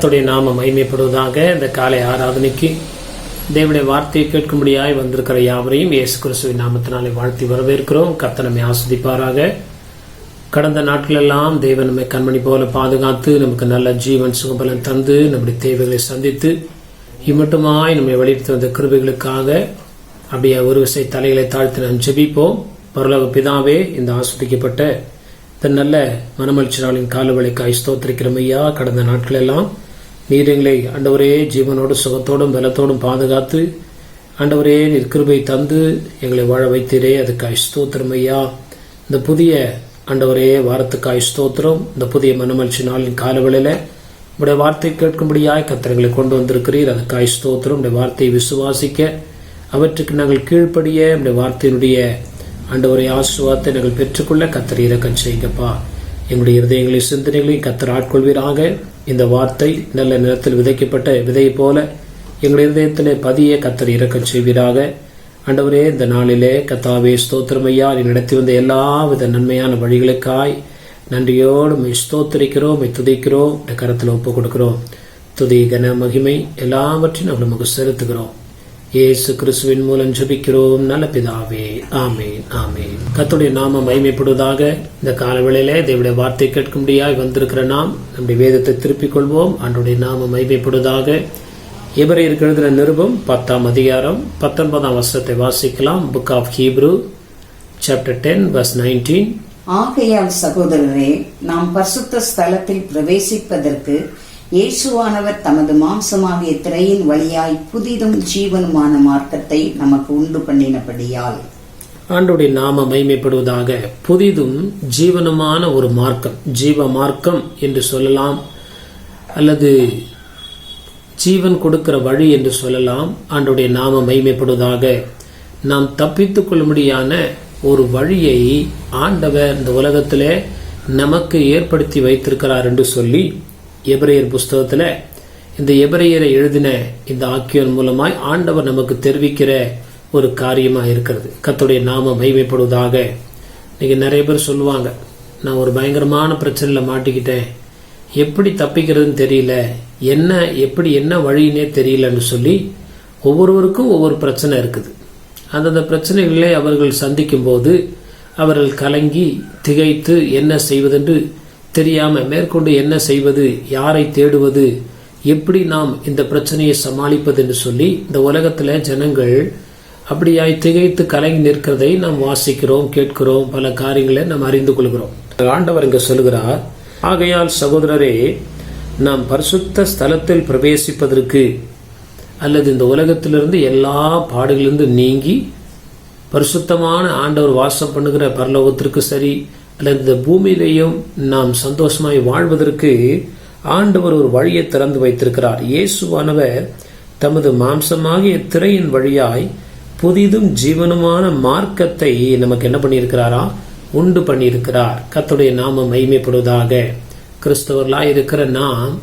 கர்த்தருடைய நாமம் மகிமைப்படுவதாக. இந்த காலை ஆராதனைக்கு தேவனுடைய வார்த்தையை கேட்கும்படியாய் வந்திருக்கிற யாவரையும் இயேசு கிறிஸ்துவின் நாமத்தினாலே வாழ்த்தி வரவேற்கிறோம். கர்த்தர் நம்மை ஆசீர்வதிப்பாராக. கடந்த நாட்களெல்லாம் தேவன் நம்மை கண்மணி போல பாதுகாத்து நமக்கு நல்ல ஜீவன் சுகபலன் தந்து நம்முடைய தேவைகளை சந்தித்து இம்மட்டுமாய் நம்மை வழிநடத்தி வந்த கிருபைகளுக்காக அப்படியே ஒரு விசை தலைகளை தாழ்த்தி நாம் ஜெபிப்போம். பரலோக பிதாவே, இந்த ஆஸ்வதிக்கப்பட்ட இந்த நல்ல மனமகிழ்ச்சி நாளின் காலவழிக்காய் ஸ்தோத்திரிக்கிறோம் ஐயா. கடந்த நாட்கள் எல்லாம் நீர் எங்களை ஆண்டவரே ஜீவனோடு சுகத்தோடும் பலத்தோடும் பாதுகாத்து ஆண்டவரே நீர் கிருபை தந்து எங்களை வாழ வைத்தீரே, அதுக்காய் ஸ்தோத்திரம் ஐயா. இந்த புதிய ஆண்டவரே வாரத்துக்காய் ஸ்தோத்திரம். இந்த புதிய மனமகிழ்ச்சி நாளின் காலவழியில உடைய வார்த்தை கேட்கும்படியாய் கர்த்தர்களை கொண்டு வந்திருக்கிறீர், அதுக்காய் ஸ்தோத்திரம். உடைய வார்த்தையை விசுவாசிக்க அவற்றுக்கு நாங்கள் கீழ்ப்படிய உடைய வார்த்தையினுடைய ஆண்டவரை ஆசீர்வாதத்தை நாங்கள் பெற்றுக்கொள்ள கர்த்தர் இரக்கம் செய்யுங்கப்பா. எங்களுடைய இருதயங்களையும் சிந்தனைகளையும் கர்த்தர் ஆட்கொள்வீராக. இந்த வார்த்தை நல்ல நிலத்தில் விதைக்கப்பட்ட விதையை போல எங்களுடைய இருதயத்திலே பதிய கர்த்தர் இரக்கம் செய்வீராக. ஆண்டவரே, இந்த நாளிலே கர்த்தாவே ஸ்தோத்திரமையா, நீ நடத்தி வந்த எல்லாவித நன்மையான வழிகளுக்காய் நன்றியோடு ஸ்தோத்திரிக்கிறோம், துதிக்கிறோம், இந்த கரத்தில் ஒப்பு கொடுக்கிறோம். துதி கன மகிமை எல்லாவற்றையும் நாங்கள் நமக்கு செலுத்துகிறோம். இயேசு கிறிஸ்துவின் மூலம் ஜெபிக்கிறோம் நல்ல பிதாவே, ஆமேன் ஆமேன். கர்த்தருடைய நாமம் மகிமைப்படுவதாக. இந்த காலவேளையிலே தேவனுடைய வார்த்தை கேட்கும்படியாய் வந்திருக்கிற நாம் நம்முடைய வேதத்தை திருப்பிக் கொள்வோம். ஆண்டவருடைய நாமம் மகிமைப்படுவதாக. எபிரேயருக்கு எழுதின நிருபம் 10ஆம் அதிகாரம் 19ஆம் வசனத்தை வாசிக்கலாம். Book of Hebrew chapter 10 verse 19. ஆகையால் சகோதரரே, நாம் பரிசுத்த ஸ்தலத்தில் பிரவேசிப்பதற்கு இயேசுவானவர் தமது மாம்சமாகிய திரையின் வழியாய் புதிதும் ஜீவனுமான மார்க்கத்தை நமக்கு உண்டு பண்ணினபடியால். ஆண்டவருடைய நாம மகிமைப்படுவதாக. புதிதும் ஜீவனுமான ஒரு மார்க்கம், ஜீவ மார்க்கம் என்று சொல்லலாம், அல்லது ஜீவன் கொடுக்கிற வழி என்று சொல்லலாம். ஆண்டவருடைய நாம மகிமைப்படுவதாக. நாம் தப்பித்துக் கொள்ளும்படியான ஒரு வழியை ஆண்டவர் இந்த உலகத்திலே நமக்கு ஏற்படுத்தி வைத்திருக்கிறார் என்று சொல்லி எபிரேயர் புஸ்தகத்துல இந்த எபிரேயரை எழுதின இந்த ஆக்கியோன் மூலமாய் ஆண்டவர் நமக்கு தெரிவிக்கிற ஒரு காரியமா இருக்கிறது. கர்த்தருடைய நாமம் மகிமைப்படுவதாக. இன்னைக்கு நிறைய பேர் சொல்லுவாங்க, நான் ஒரு பயங்கரமான பிரச்சனையில மாட்டிக்கிட்டேன், எப்படி தப்பிக்கிறதுன்னு தெரியல, என்ன வழின்னே தெரியலன்னு சொல்லி ஒவ்வொருவருக்கும் ஒவ்வொரு பிரச்சனை இருக்குது. அந்தந்த பிரச்சனைகளை அவர்கள் சந்திக்கும் போது அவர்கள் கலங்கி திகைத்து என்ன செய்வதென்று தெரியாம மேற்கொண்டு என்ன செய்வது, யாரை தேடுவது, எப்படி நாம் இந்த பிரச்சனையை சமாளிப்பது என்று சொல்லி இந்த உலகத்துல ஜனங்கள் அப்படியாய் திகைத்து கலங்கி நிற்கிறதை நாம் வாசிக்கிறோம், கேட்கிறோம், பல காரியங்களை நாம் அறிந்து கொள்கிறோம். ஆண்டவர் இங்க சொல்லுகிறார், ஆகையால் சகோதரரே, நாம் பரிசுத்த ஸ்தலத்தில் பிரவேசிப்பதற்கு அல்லது இந்த உலகத்திலிருந்து எல்லா பாடுகளிலிருந்து நீங்கி பரிசுத்தமான ஆண்டவர் வாசம் பண்ணுகிற பரலோகத்திற்கு சரி அல்லது இந்த பூமியிலேயும் நாம் சந்தோஷமாய் வாழ்வதற்கு ஆண்டவர் ஒரு வழியை திறந்து வைத்திருக்கிறார். இயேசுவானவர் தமது மாம்சமாகிய திரையின் வழியாய் புதிதும் ஜீவனுமான மார்க்கத்தை நமக்கு என்ன பண்ணியிருக்கிறாரா, உண்டு பண்ணியிருக்கிறார். கர்த்தருடைய நாமம் மகிமைப்படுவதாக. கிறிஸ்தவர்களாய் இருக்கிற நாம்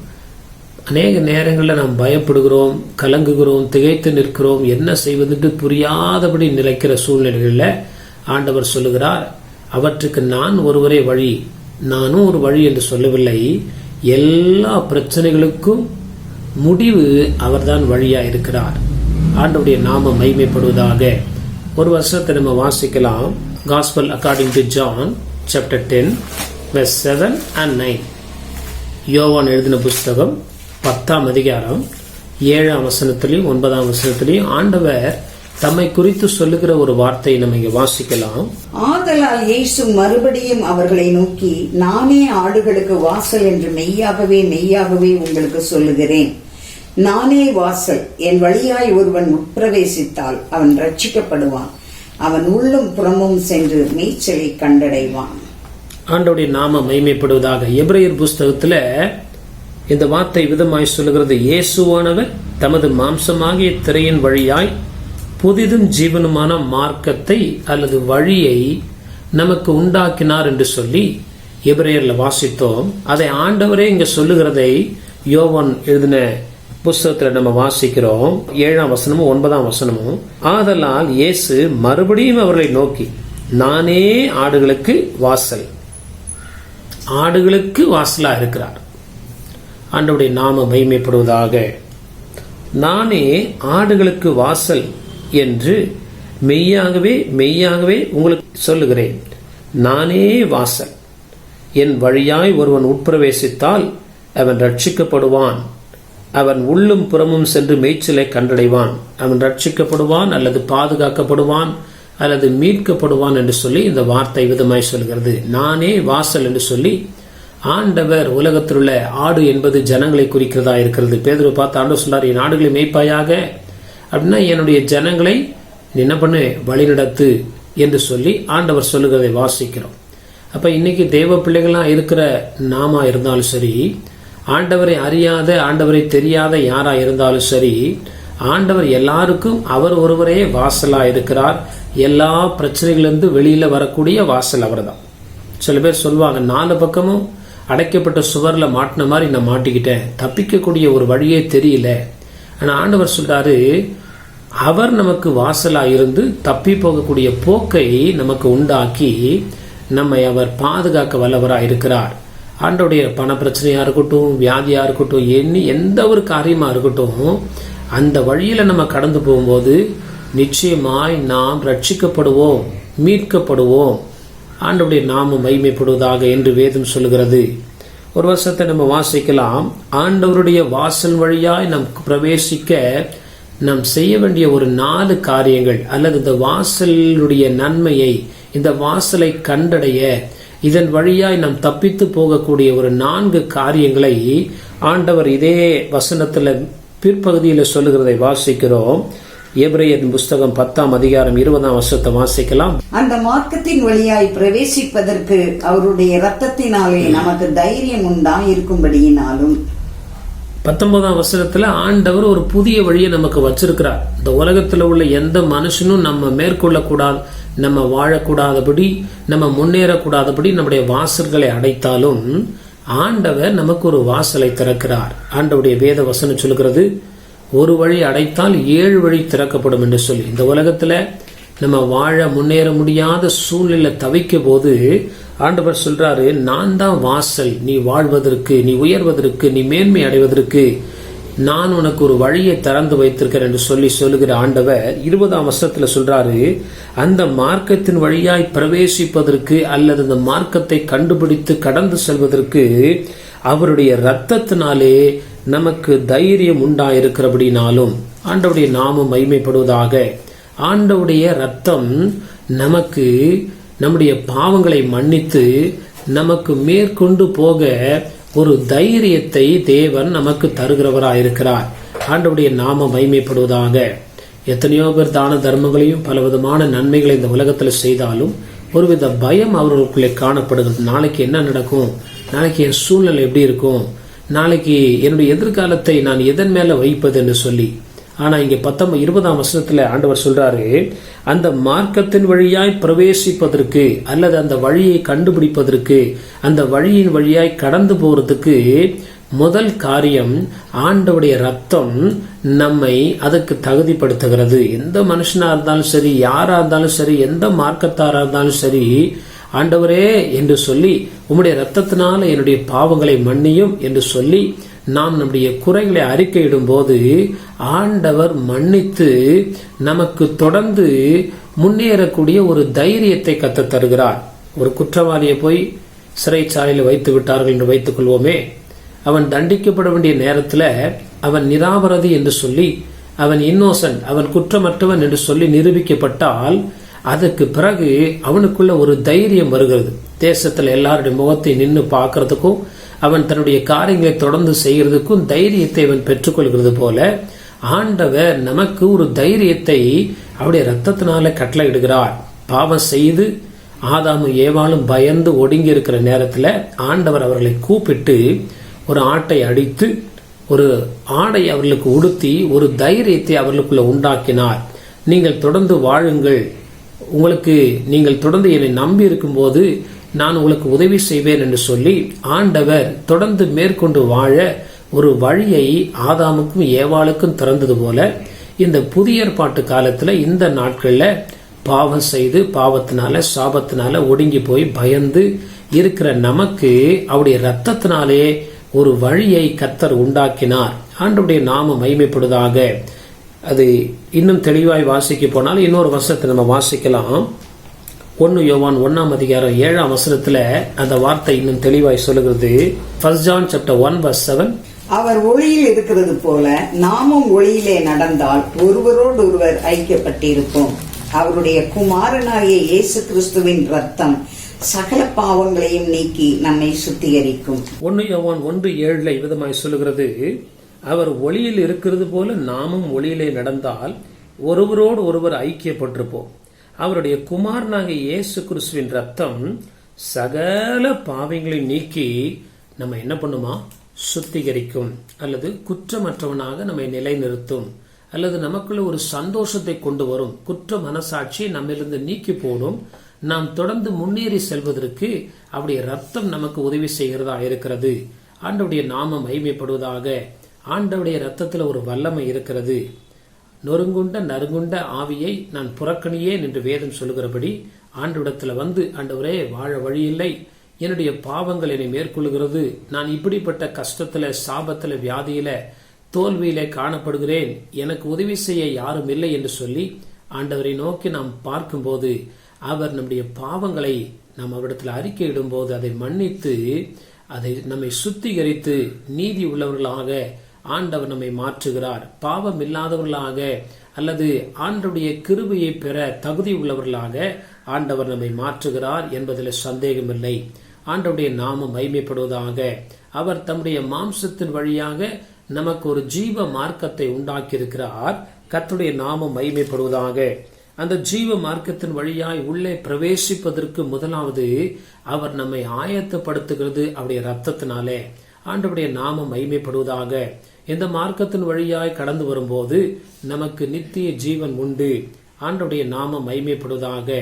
அநேக நேரங்களில் நாம் பயப்படுகிறோம், கலங்குகிறோம், திகைத்து நிற்கிறோம், என்ன செய்வதென்று புரியாதபடி நிலைக்கிற சூழ்நிலைகளில் ஆண்டவர் சொல்லுகிறார், அவற்றுக்கு நான் ஒருவரே வழி, நானும் ஒரு வழி என்று சொல்லவில்லை, எல்லா பிரச்சனைகளுக்கும் முடிவு அவர்தான் வழியா இருக்கிறார். ஆண்டவருடைய நாமம் மகிமைப்படுவதாக. ஒரு வருஷத்தை நம்ம வாசிக்கலாம். Gospel according to John chapter 10 verse 7 and 9. யோவான் எழுதின புஸ்தகம் 10ஆம் அதிகாரம் 7ஆம் வசனத்திலையும் 9ஆம் வசனத்திலையும் ஆண்டவர் தம்மை குறித்து சொல்லுகிற ஒரு வார்த்தையை நம்ம இங்க வாசிக்கலாம். ஆதலால் இயேசு மறுபடியும் அவர்களை நோக்கி, நானே ஆடுகளுக்கு வாசல் என்று மெய்யாகவே மெய்யாகவே உங்களுக்கு சொல்லுகிறேன். நானே வாசல். என் வழியாய் ஒருவன் உட்பிரவேசித்தால் அவன் ரட்சிக்கப்படுவான், அவன் உள்ளும் புறமும் சென்று மேய்ச்சலை கண்டடைவான். ஆண்டவருடைய நாமம் மகிமைப்படுவதாக. எபிரேயர் புஸ்தகத்துல இந்த வார்த்தை விதமாய் சொல்லுகிறது, இயேசுவானவர் தமது மாம்சமாகிய திரையின் வழியாய் புதிதும் ஜீவனுமான மார்க்கத்தை அல்லது வழியை நமக்கு உண்டாக்கினார் என்று சொல்லி எபிரேயர்ல வாசித்தோம். அதை ஆண்டவரே இங்க சொல்லுகிறதை யோவான் எழுதின புஸ்தகத்துல நம்ம வாசிக்கிறோம். 7ஆம் வசனமும் 9ஆம் வசனமும். ஆதலால் இயேசு மறுபடியும் அவர்களை நோக்கி, நானே ஆடுகளுக்கு வாசல். ஆடுகளுக்கு வாசலா இருக்கிறார். ஆண்டவருடைய நாம மகிமைப்படுவதாக. நானே ஆடுகளுக்கு வாசல் என்று மெய்யாகவே மெய்யாகவே உங்களுக்கு சொல்லுகிறேன். நானே வாசல். என் வழியாய் ஒருவன் உட்பிரவேசித்தால் அவன் ரட்சிக்கப்படுவான். அவன் உள்ளும் புறமும் சென்று மேய்ச்சலை கண்டடைவான். அவன் ரட்சிக்கப்படுவான் அல்லது பாதுகாக்கப்படுவான் அல்லது மீட்கப்படுவான் என்று சொல்லி இந்த வார்த்தை விதமாய் சொல்கிறது. நானே வாசல் என்று சொல்லி ஆண்டவர் உலகத்தில் உள்ள ஆடு என்பது ஜனங்களை குறிக்கிறதா இருக்கிறது. பேதுரு பார்த்து ஆண்டவர் சொல்றார், என் ஆடுகளை மேய்ப்பாயாக அப்படின்னா என்னுடைய ஜனங்களை என்ன பண்ணு, வழிநடத்து என்று சொல்லி ஆண்டவர் சொல்லுகிறதை வாசிக்கிறோம். அப்ப இன்னைக்கு தேவ பிள்ளைகளாக இருக்கிற நாமா இருந்தாலும் சரி, ஆண்டவரை அறியாத ஆண்டவரை தெரியாத யாரா இருந்தாலும் சரி, ஆண்டவர் எல்லாருக்கும் அவர் ஒருவரே வாசலா இருக்கிறார். எல்லா பிரச்சனைகளிலிருந்து வெளியில வரக்கூடிய வாசல் அவர் தான். சில பேர் சொல்லுவாங்க, 4 பக்கமும் அடைக்கப்பட்ட சுவர்ல மாட்டின மாதிரி நான் மாட்டிக்கிட்டேன், தப்பிக்கக்கூடிய ஒரு வழியே தெரியல. ஆனா ஆண்டவர் சொல்றாரு, அவர் நமக்கு வாசலா இருந்து தப்பி போகக்கூடிய போக்கை நமக்கு உண்டாக்கி நம்மை அவர் பாதுகாக்க வல்லவராக இருக்கிறார். ஆண்டோடைய பண பிரச்சனையா இருக்கட்டும், வியாதியா இருக்கட்டும், எந்த ஒரு காரியமா இருக்கட்டும், அந்த வழியில நம்ம கடந்து போகும்போது நிச்சயமாய் நாம் ரட்சிக்கப்படுவோம், மீட்கப்படுவோம். ஆண்டவருடைய நாமம் மகிமைப்படுவதாக என்று வேதம் சொல்லுகிறது. ஒரு வருஷத்தை நம்ம வாசிக்கலாம். ஆண்டவருடைய வாசல் வழியாய் நாம் பிரவேசிக்க நாம் செய்ய வேண்டிய ஒரு 4 காரியங்கள், அல்லது இந்த வாசலுடைய நன்மையை, இந்த வாசலை கண்டடைய, இதன் வழியாய் நாம் தப்பித்து போகக்கூடிய ஒரு 4 காரியங்களை ஆண்டவர் இதே வசனத்துல பிற்பகுதியில் சொல்லுகிறதை வாசிக்கிறோம். எபிரேயரின் புஸ்தகம் 10ஆம் அதிகாரம் 20ஆம் வசனத்தை வாசிக்கலாம். அந்த மார்க்கத்தின் வழியாய் பிரவேசிப்பதற்கு அவருடைய இரத்தத்தினாலே நமக்கு தைரியம் உண்டாயிருக்கும்படியினாலும். 19ஆம் வசனத்துல ஆண்டவர் ஒரு புதிய வழியை நமக்கு வச்சிருக்கிறார். இந்த உலகத்துல உள்ள எந்த மனுஷனும் நம்ம மேற்கொள்ளக்கூடாது, நம்ம வாழக்கூடாதபடி, நம்ம முன்னேறக்கூடாதபடி நம்முடைய வாசல்களை அடைத்தாலும் ஆண்டவர் நமக்கு ஒரு வாசலை திறக்கிறார். ஆண்டவருடைய வேத வசனம் சொல்லுகிறது, ஒரு வழி அடைத்தால் 7 வழி திறக்கப்படும் என்று சொல்லி. இந்த உலகத்துல நம்ம வாழ முன்னேற முடியாத சூழ்நிலை தவிக்க போது ஆண்டவர் சொல்றாரு, நான் தான் வாசல். நீ வாழ்வதற்கு, நீ உயர்வதற்கு, நீ மேன்மை அடைவதற்கு நான் உனக்கு ஒரு வழியை திறந்து வைத்திருக்கிறேன் என்று சொல்லி சொல்லுகிற ஆண்டவர் 20ஆம் வசனத்துல சொல்றாரு, அந்த மார்க்கத்தின் வழியாய் பிரவேசிப்பதற்கு அல்லது அந்த மார்க்கத்தை கண்டுபிடித்து கடந்து செல்வதற்கு அவருடைய இரத்தத்தினாலே நமக்கு தைரியம் உண்டாயிருக்கிறபடினாலும். ஆண்டவருடைய நாமம் மகிமைப்படுவதாக. ஆண்டவருடைய இரத்தம் நமக்கு நம்முடைய பாவங்களை மன்னித்து நமக்கு மேற்கொண்டு போக ஒரு தைரியத்தை தேவன் நமக்கு தருகிறவராயிருக்கிறார். ஆண்டவருடைய நாமம் மகிமைப்படுவதாக. எத்தனையோ பேர் தான தர்மங்களையும் பலவிதமான நன்மைகளை இந்த உலகத்தில் செய்தாலும் ஒருவித பயம் அவர்களுக்குள்ளே காணப்படுகிறது. நாளைக்கு என்ன நடக்கும், நாளைக்கு என் சூழ்நிலை எப்படி இருக்கும், நாளைக்கு என்னுடைய எதிர்காலத்தை நான் எதன் மேல வைப்பது என்று சொல்லி. ஆனா இங்க 20ஆம் வசனத்துல ஆண்டவர் சொல்றாரு, அந்த மார்க்கத்தின் வழியாய் பிரவேசிப்பதற்கு அல்லது அந்த வழியை கண்டுபிடிப்பதற்கு, அந்த வழியின் வழியாய் கடந்து போறதுக்கு முதல் காரியம் ஆண்டவருடைய ரத்தம் நம்மை அதுக்கு தகுதிப்படுத்துகிறது. எந்த மனுஷனா இருந்தாலும் சரி, யாரா இருந்தாலும் சரி, எந்த மார்க்கத்தாரா இருந்தாலும் சரி, ஆண்டவரே என்று சொல்லி உம்முடைய ரத்தத்தினால என்னுடைய பாவங்களை மன்னியும் என்று சொல்லி நாம் நம்முடைய குறைகளை அறிக்கையிடும் போது ஆண்டவர் மன்னித்து நமக்கு தொடர்ந்து முன்னேறக்கூடிய ஒரு தைரியத்தை கற்றுத் தருகிறார். ஒரு குற்றவாளியை போய் சிறைச்சாலையில் வைத்து விட்டார்கள் என்று வைத்துக் கொள்வோமே, அவன் தண்டிக்கப்பட வேண்டிய நேரத்துல அவன் நிராபராதி என்று சொல்லி, அவன் இன்னோசன்ட், அவன் குற்றமற்றவன் என்று சொல்லி நிரூபிக்கப்பட்டால் அதற்கு பிறகு அவனுக்குள்ள ஒரு தைரியம் வருகிறது. தேசத்துல எல்லாருடைய முகத்தை நின்று பார்க்கறதுக்கும் அவன் தன்னுடைய காரியங்களை தொடர்ந்து செய்யறதுக்கும் தைரியத்தை அவன் பெற்றுக்கொள்கிறது போல ஆண்டவர் நமக்கு ஒரு தைரியத்தை அவருடைய ரத்தத்தினால கட்டளையிடுகிறார். பாவம் செய்து ஆதாமும் ஏவாளும் பயந்து ஒடுங்கி இருக்கிற நேரத்துல ஆண்டவர் அவர்களை கூப்பிட்டு ஒரு ஆட்டை அடித்து ஒரு ஆடை அவர்களுக்கு உடுத்தி ஒரு தைரியத்தை அவர்களுக்குள்ள உண்டாக்கினார். நீங்கள் தொடர்ந்து வாழுங்கள், நீங்கள் தொடர்ந்து என்னை நம்பி இருக்கும் போது நான் உங்களுக்கு உதவி செய்வேன் என்று சொல்லி ஆண்டவர் தொடர்ந்து மேற்கொண்டு வாழ ஒரு வழியை ஆதாமுக்கும் ஏவாளுக்கும் திறந்தது போல இந்த புதிய ஏற்பாட்டு காலத்துல இந்த நாட்கள்ல பாவம் செய்து பாவத்தினால சாபத்தினால ஒடுங்கி போய் பயந்து இருக்கிற நமக்கு அவருடைய ரத்தத்தினாலே ஒரு வழியை கர்த்தர் உண்டாக்கினார். ஆண்டவருடைய நாமம் மகிமைப்படுவதாக. அது இன்னும் தெளிவாய் வாசிக்க போனால் இன்னொரு வசனத்தை நம்ம வாசிக்கலாம். 1 யோவான் 1 அதிகாரம் 7 அந்த வார்த்தை இன்னும் தெளிவாய் சொல்லுகிறது. 1 John chapter 1 verse 7. அவர் ஒளியில் இருக்கிறது போல நாமும் ஒளியிலே நடந்தால் ஒருவரோடு ஒருவர் ஐக்கியப்பட்டிருப்போம். அவருடைய குமாரனாகிய இயேசு கிறிஸ்துவின் ரத்தம் சகல பாவங்களையும் நீக்கி நம்மை சுத்திகரிக்கும். 1 யோவான் 1:7 விதமாய் சொல்லுகிறது. அவர் ஒளியில் இருக்கிறது போல நாமும் ஒளியிலே நடந்தால் ஒருவரோடு ஒருவர் ஐக்கியப்பட்டிருப்போம். அவருடைய குமாரனாகிய இயேசு கிறிஸ்துவின் ரத்தம் சகல பாவங்களை நீக்கி நம்ம என்ன பண்ணுமா? சுத்திகரிக்கும், அல்லது குற்றமற்றவனாக நம்மை நிலைநிறுத்தும், அல்லது நமக்குள்ள ஒரு சந்தோஷத்தை கொண்டு வரும். குற்ற மனசாட்சியை நம்மிலிருந்து நீக்கி போடும். நாம் தொடர்ந்து முன்னேறி செல்வதற்கு அவருடைய ரத்தம் நமக்கு உதவி செய்கிறதா இருக்கிறது. ஆண்டவருடைய நாமம் மகிமைப்படுவதாக. ஆண்டவருடைய ரத்தத்துல ஒரு வல்லமை இருக்கிறது. நொறுங்குண்ட நறுங்குண்ட ஆவியை நான் புறக்கணியேன் என்று வேதம் சொல்லுகிறபடி ஆண்டவரிடத்துல வந்து, ஆண்டவரே வாழ வழியில்லை, என்னுடைய பாவங்கள் என்னை மேற்கொள்ளுகிறது, நான் இப்படிப்பட்ட கஷ்டத்துல, சாபத்துல, வியாதியில, தோல்வியில காணப்படுகிறேன், எனக்கு உதவி செய்ய யாரும் இல்லை என்று சொல்லி ஆண்டவரை நோக்கி நாம் பார்க்கும்போது அவர் நம்முடைய பாவங்களை நாம் அவரிடத்தில் அறிக்கையிடும் போது அதை மன்னித்து அதை நம்மை சுத்திகரித்து நீதி உள்ளவர்களாக ஆண்டவர் நம்மை மாற்றுகிறார். பாவம் இல்லாதவர்களாக அல்லது ஆண்டவருடைய கிருபையை பெற தகுதி உள்ளவர்களாக ஆண்டவர் நம்மை மாற்றுகிறார் என்பதில் சந்தேகமில்லை. ஆண்டவருடைய நாமம் மகிமைப்படுவதாக. அவர் தம்முடைய மாம்சத்தின் வழியாக நமக்கு ஒரு ஜீவ மார்க்கத்தை உண்டாக்கி இருக்கிறார். கர்த்தருடைய நாமம் மகிமைப்படுவதாக. அந்த ஜீவ மார்க்கத்தின் வழியாய் உள்ளே பிரவேசிப்பதற்கு முதலாவது அவர் நம்மை ஆயத்தப்படுத்துகிறது அவருடைய ரத்தத்தினாலே. ஆண்டவருடைய நாமம் மகிமைப்படுவதாக. இந்த மார்க்கத்தின் வழியாய் கடந்து வரும்போது நமக்கு நித்திய ஜீவன் உண்டு. ஆண்டவருடைய நாமம் மகிமைப்படுவதாக.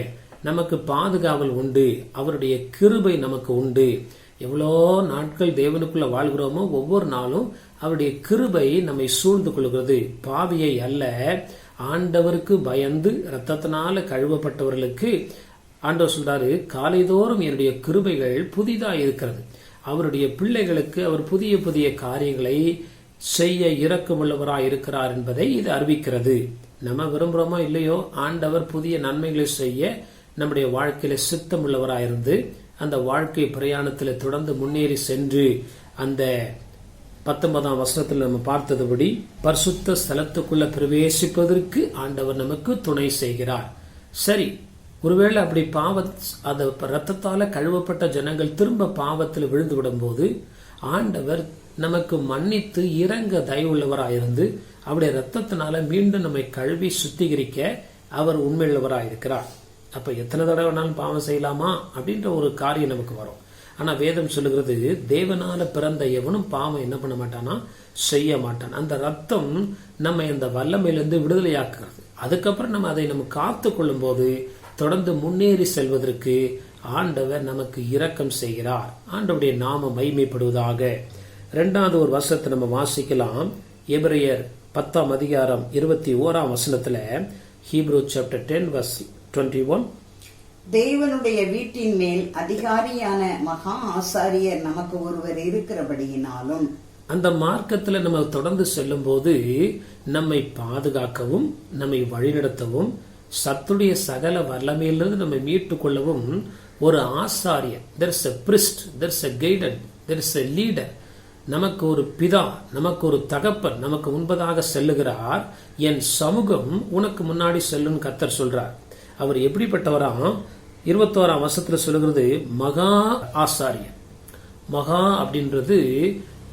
நமக்கு பாதுகாவல் உண்டு. அவருடைய கிருபை நமக்கு உண்டு. எவ்வளோ நாட்கள் தேவனுக்குள்ள வாழ்கிறோமோ ஒவ்வொரு நாளும் அவருடைய கிருபை நம்மை சூழ்ந்து கொள்கிறது. பாவியை அல்ல, ஆண்டவருக்கு பயந்து ரத்தத்தினால கழுவப்பட்டவர்களுக்கு ஆண்டவர் சொல்றாரு, காலைதோறும் என்னுடைய கிருபைகள் புதிதா இருக்கிறது. அவருடைய பிள்ளைகளுக்கு அவர் புதிய புதிய காரியங்களை செய்ய இரக்கமுள்ளவராய் இருக்கிறார் என்பதை இது அறிவிக்கிறது. நம்ம விரும்புறோமோ இல்லையோ, ஆண்டவர் புதிய நன்மைகளை செய்ய நம்முடைய வாழ்க்கையில சித்தம் உள்ளவராயிருந்து அந்த வாழ்க்கை பிரயாணத்தில் தொடர்ந்து முன்னேறி சென்று அந்த 19ஆம் வசனத்தில் நம்ம பார்த்ததுபடி பரிசுத்த ஸ்தலத்துக்குள்ள பிரவேசிப்பதற்கு ஆண்டவர் நமக்கு துணை செய்கிறார். சரி, ஒருவேளை அப்படி அந்த ரத்தத்தால கழுவப்பட்ட ஜனங்கள் திரும்ப பாவத்தில் விழுந்து விடும் போது ஆண்டவர் நமக்கு மன்னித்து இறங்க தயவுள்ளவராயிருந்து அவருடைய ரத்தத்தினால மீண்டும் நம்மை கழுவி சுத்திகரிக்க அவர் உண்மையுள்ளவராயிருக்கிறார். அப்ப எத்தனை தடவைனாலும் பாவம் செய்யலாமா அப்படின்ற ஒரு காரியம் நமக்கு வரும். ஆனா வேதம் சொல்லுகிறது, தேவனால பிறந்த எவனும் பாவம் என்ன பண்ண மாட்டானா? செய்ய மாட்டான். அந்த ரத்தம் நம்ம இந்த வல்லமையிலிருந்து விடுதலையாக்குறது. அதுக்கப்புறம் நம்ம காத்து கொள்ளும் போது தொடர்ந்து முன்னேறி செல்வதற்கு ஆண்டவர் நமக்கு இரக்கம் செய்கிறார். ஆண்டவருடைய நாமம் மகிமைப்படுவதாக. 2வது ஒரு வசனத்தை நம்ம வாசிக்கலாம். எபிரேயர் 10ஆம் அதிகாரம் 21ஆம் வசனத்துல, ஹீப்ரூ சாப்டர் 10 verse 21. தேவனுடைய வீட்டின் மேல் அதிகாரியான மகா ஆசாரியர் நமக்கு ஒருவர் இருக்கிறபடியினாலும் அந்த மார்க்கத்துல நம்ம தொடர்ந்து செல்லும் போது நம்மை பாதுகாக்கவும் நம்மை வழிநடத்தவும் சத்துடைய சகல வல்லமையிலிருந்து நம்மை மீட்டுக் கொள்ளவும் ஒரு ஆசாரியர், there is a priest, there is a guidance, there is a leader, நமக்கு ஒரு பிதா, நமக்கு ஒரு தகப்பன் நமக்கு முன்பதாக செல்லுகிறார். என் சமூகம் உனக்கு முன்னாடி செல்லும் கர்த்தர் சொல்றார். அவர் எப்படிப்பட்டவராம்? 21ஆம் வசனத்துல சொல்லுகிறது, மகா ஆசாரியர். மகா அப்படின்றது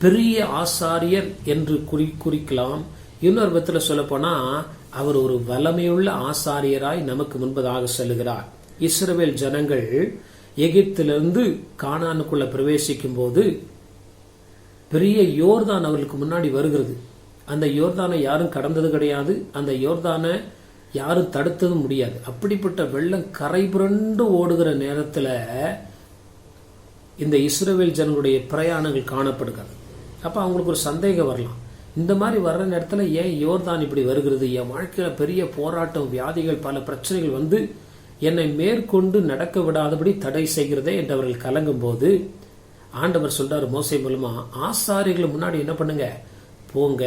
பெரிய ஆசாரியர் என்று குறிக்கலாம். இன்னொரு விதத்துல சொல்ல போனா அவர் ஒரு வல்லமையுள்ள ஆசாரியராய் நமக்கு முன்பதாக செல்லுகிறார். இஸ்ரவேல் ஜனங்கள் எகிப்திலிருந்து கானானுக்குள்ள பிரவேசிக்கும் போது பெரிய யோர்தான் அவர்களுக்கு முன்னாடி வருகிறது. அந்த யோர்தானை யாரும் கடந்தது கிடையாது. அந்த யோர்தானை யாரும் தடுத்ததும் முடியாது. அப்படிப்பட்ட வெள்ளம் கரை புரண்டு ஓடுகிற நேரத்துல இந்த இஸ்ரவேல் ஜனங்களுடைய பிரயாணங்கள் காணப்படுகிறது. அப்ப அவங்களுக்கு ஒரு சந்தேகம் வரலாம், இந்த மாதிரி வர்ற நேரத்துல ஏன் யோர்தான் இப்படி வருகிறது? என் வாழ்க்கையில பெரிய போராட்டம், வியாதிகள், பல பிரச்சனைகள் வந்து என்னை மேற்கொண்டு நடக்க விடாதபடி தடை செய்கிறதே என்று அவர்கள் கலங்கும் போது ஆண்டவர் சொல்றாரு மோசே மூலமா, ஆசாரியர்கள் முன்னாடி என்ன பண்ணுங்க, போங்க.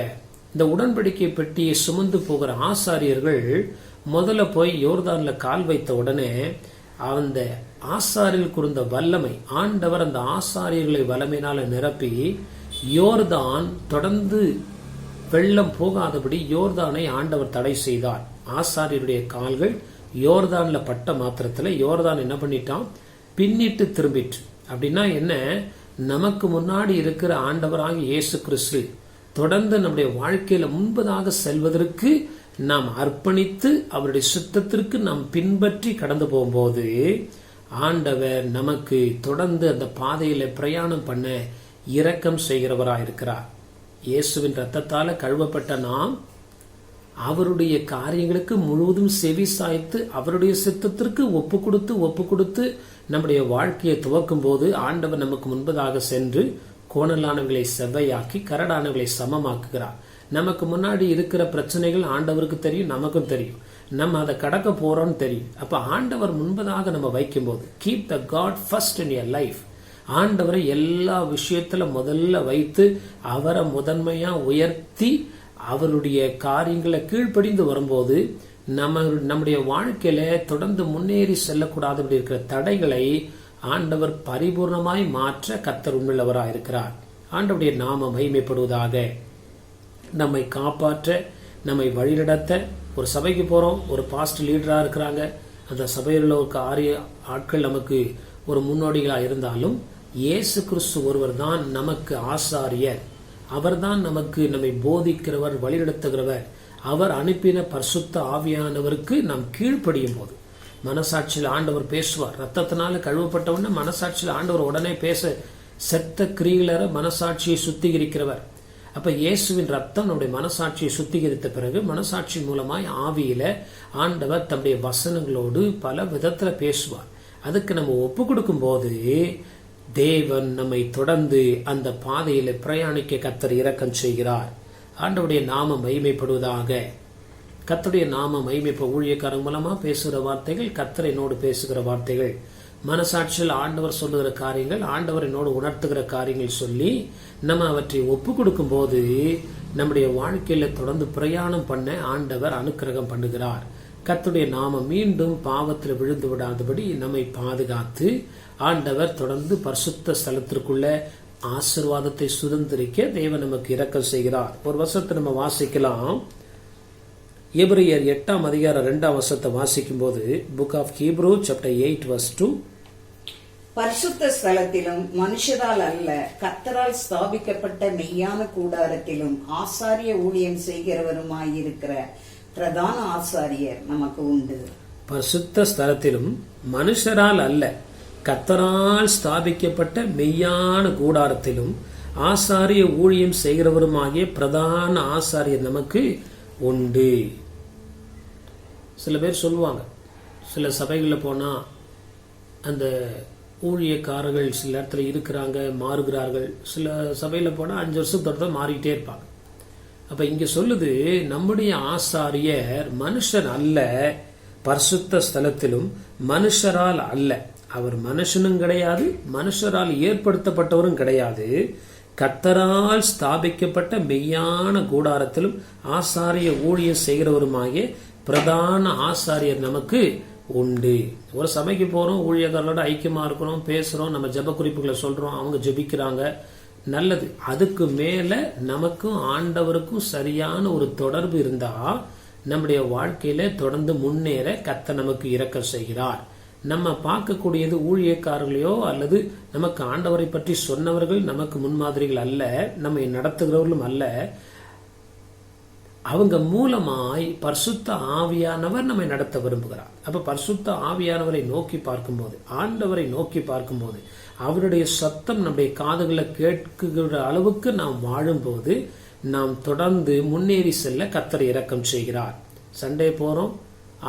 இந்த உடன்படிக்கை பெட்டியை சுமந்து போகிற ஆசாரியர்கள் முதல்ல போய் யோர்தான்ல கால் வைத்த உடனே அந்த ஆசாரியர்களுக்கு இருந்த வல்லமை, ஆண்டவர் அந்த ஆசாரியர்களை வல்லமையினால நிரப்பி யோர்தான் தொடர்ந்து வெள்ளம் போகாதபடி யோர்தானை ஆண்டவர் தடை செய்தார். ஆசாரியருடைய கால்கள் யோர்தான்ல பட்ட மாத்திரத்துல யோர்தான் என்ன பண்ணிட்டான், பின்னிட்டு திரும்பிட்டு. அப்படின்னா என்ன, நமக்கு முன்னாடி இருக்கிற ஆண்டவராகிய இயேசு கிறிஸ்து தொடர்ந்து நம்முடைய வாழ்க்கையில முன்பதாக செல்வதற்கு நாம் அர்ப்பணித்து அவருடைய சித்தத்திற்கு நாம் பின்பற்றி கடந்து போகும்போது ஆண்டவர் நமக்கு தொடர்ந்து அந்த பாதையில பிரயாணம் பண்ண இரக்கம் செய்கிறவராய் இருக்கிறார். இயேசுவின் ரத்தத்தால கழுவப்பட்ட நாம் அவருடைய காரியங்களுக்கு முழுவதும் செவி சாய்த்து அவருடைய சித்தத்திற்கு ஒப்பு கொடுத்து நம்முடைய வாழ்க்கையை துவக்கும் போது ஆண்டவர் நமக்கு முன்பதாக சென்று கோணலானவர்களை செவ்வையாக்கி கரடானவர்களை சமமாக்குகிறார். நமக்கு முன்னாடி இருக்கிற பிரச்சனைகள் ஆண்டவருக்கு தெரியும், நமக்கும் தெரியும். நம்ம அதை கடக்க போறோம்னு தெரியும். அப்ப ஆண்டவர் முன்பதாக நம்ம வைக்கும் போது, keep the God first in your life. ஆண்டவரை எல்லா விஷயத்துல முதல்ல வைத்து அவரை முதன்மையா உயர்த்தி அவருடைய காரியங்களை கீழ்ப்படிந்து வரும்போது நம்முடைய வாழ்க்கையில தொடர்ந்து முன்னேறி செல்லக்கூடாது இருக்கிற தடைகளை ஆண்டவர் பரிபூர்ணமாய் மாற்ற கர்த்தர் உண்மையுள்ளவராய் இருக்கிறார். ஆண்டவருடைய நாமம் மகிமைப்படுவதாக. நம்மை காப்பாற்ற, நம்மை வழிநடத்த, ஒரு சபைக்கு போறோம், ஒரு பாஸ்ட் லீடரா இருக்கிறாங்க, அந்த சபையில் உள்ள ஆட்கள் நமக்கு ஒரு முன்னோடிகளா இருந்தாலும் இயேசு கிறிஸ்து ஒருவர் தான் நமக்கு ஆசாரியர். அவர் தான் நமக்கு நம்மை போதிக்கிறவர், வழிநடத்துகிறவர். அவர் அனுப்பின பரிசுத்த ஆவியானவருக்கு நாம் கீழ்ப்படியும் போது மனசாட்சியில் ஆண்டவர் பேசுவார். ரத்தத்தினால கழுவப்பட்டவன மனசாட்சியில் ஆண்டவர் உடனே பேச, செத்த கிரியலர மனசாட்சியை சுத்திகரிக்கிறவர். அப்ப இயேசுவின் ரத்தம் நம்முடைய மனசாட்சியை சுத்திகரித்த பிறகு மனசாட்சி மூலமாய் ஆவியில ஆண்டவர் தம்முடைய வசனங்களோடு பல விதத்துல பேசுவார். அதுக்கு நம்ம ஒப்பு கொடுக்கும் போது தேவன் நம்மை தொடர்ந்து அந்த பாதையில பிரயாணிக்க கர்த்தர் இரக்கம் செய்கிறார். ஆண்டவருடைய நாமம் மகிமைப்படுவதாக. கர்த்தருடைய நாமம் மகிமைப்ப ஊழியக்காரங்க மூலமா பேசுகிற வார்த்தைகள், கர்த்தர் என்னோடு பேசுகிற வார்த்தைகள், மனசாட்சியில் ஆண்டவர் சொல்லுகிற காரியங்கள், ஆண்டவர் என்னோடு உணர்த்துகிற காரியங்கள் சொல்லி நம்ம அவற்றை ஒப்பு கொடுக்கும் போது நம்முடைய வாழ்க்கையில தொடர்ந்து பிரயாணம் பண்ண ஆண்டவர் அனுக்கிரகம் பண்ணுகிறார். கர்த்தருடைய நாமம் மீண்டும் பாவத்தில் விழுந்து விடாதபடி நம்மை பாதுகாத்து ஆண்டவர் தொடர்ந்து பரிசுத்த ஸ்தலத்திற்குள்ள ஆசீர்வாதத்தை சுதந்திரிக்க தேவன் நமக்கு இரக்கம் செய்கிறார். ஒரு வசனத்தை நம்ம வாசிக்கலாம். எபிரேயர் 8ஆம் அதிகாரம் 2ஆம் வசனத்தை வாசிக்கும் போது, book of Hebrew chapter 8 verse 2, பரிசுத்த ஸ்தலத்திலும் மனுஷரால் அல்ல கர்த்தரால் ஸ்தாபிக்கப்பட்ட மெய்யான கூடாரத்திலும் ஆசாரிய ஊழியம் செய்கிறவருமாயிருக்கிற பிரதான ஆசாரியர் நமக்கு உண்டு. பரிசுத்த ஸ்தலத்திலும் மனுஷரால் அல்ல கர்த்தரால் ஸ்தாபிக்கப்பட்ட மெய்யான கூடாரத்திலும் ஆசாரிய ஊழியம் செய்கிறவருமாகிய பிரதான ஆசாரியர் நமக்கு உண்டு. சில பேர் சொல்லுவாங்க, சில சபைகளில் போனா அந்த ஊழியக்காரர்கள் சில இடத்துல இருக்கிறாங்க, மாறுகிறார்கள். சில சபையில போனா 5 வருஷத்தோட மாறிக்கிட்டே இருப்பாங்க. அப்ப இங்க சொல்லுது, நம்முடைய ஆசாரியர் மனுஷர் அல்ல, பரிசுத்த ஸ்தலத்திலும் மனுஷரால் அல்ல. அவர் மனுஷனும் கிடையாது, மனுஷரால் ஏற்படுத்தப்பட்டவரும் கிடையாது. கர்த்தரால் ஸ்தாபிக்கப்பட்ட மெய்யான கூடாரத்திலும் ஆசாரிய ஊழியம் செய்கிறவருமாகிய பிரதான ஆசாரியர் நமக்கு உண்டு. ஒரு சபைக்கு போறோம், ஊழியர்களோட ஐக்கியமா இருக்கிறோம், பேசுறோம், நம்ம ஜெப குறிப்புகளை சொல்றோம், அவங்க ஜெபிக்கிறாங்க, நல்லது. அதுக்கு மேல நமக்கும் ஆண்டவருக்கும் சரியான ஒரு தொடர்பு இருந்தா நம்முடைய வாழ்க்கையில தொடர்ந்து முன்னேற கர்த்தர் நமக்கு இரக்கம் செய்கிறார். நம்ம பார்க்கக்கூடியது ஊழியக்காரர்களையோ அல்லது நமக்கு ஆண்டவரை பற்றி சொன்னவர்கள் நமக்கு முன்மாதிரிகள் அல்ல, நம்மை நடத்துகிறவர்களும் அல்ல. அவங்க மூலமாய் பரிசுத்த ஆவியானவர் நம்மை நடத்த விரும்புகிறார். அப்ப பரிசுத்த ஆவியானவரை நோக்கி பார்க்கும்போது, ஆண்டவரை நோக்கி பார்க்கும்போது, அவருடைய சத்தம் நம்முடைய காதுகளை கேட்கிற அளவுக்கு நாம் வாழும்போது நாம் தொடர்ந்து முன்னேறி செல்ல கர்த்தர் இரக்கம் செய்கிறார். சண்டே போறோம்,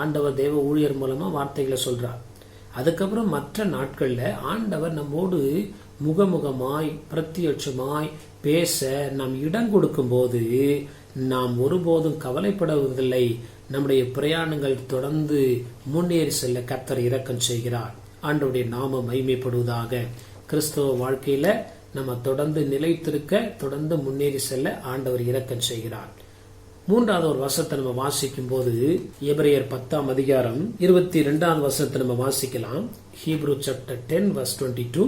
ஆண்டவர் தேவ ஊழியர் மூலமா வார்த்தைகளை சொல்றார். அதுக்கப்புறம் மற்ற நாட்கள்ல ஆண்டவர் நம்மோடு முகமுகமாய் பிரத்யட்சமாய் பேச நாம் இடம் கொடுக்கும் போது நாம் ஒருபோதும் கவலைப்படுவதில்லை. நம்முடைய பிரயாணங்கள் தொடர்ந்து முன்னேறி செல்ல கர்த்தர் இரக்கம் செய்கிறார். ஆண்டவருடைய நாமம் மகிமைப்படுவதாக. கிறிஸ்தவ வாழ்க்கையில நம்ம தொடர்ந்து நிலைத்திருக்க, தொடர்ந்து முன்னேறி செல்ல ஆண்டவர் இரக்கம் செய்கிறார். மூன்றாவது ஒரு வசனத்தை நம்ம வாசிக்கும் போது எபிரேயர் 10ஆம் அதிகாரம் 22ஆவது வசனத்தை நம்ம வாசிக்கலாம். Hebrew chapter 10 verse 22.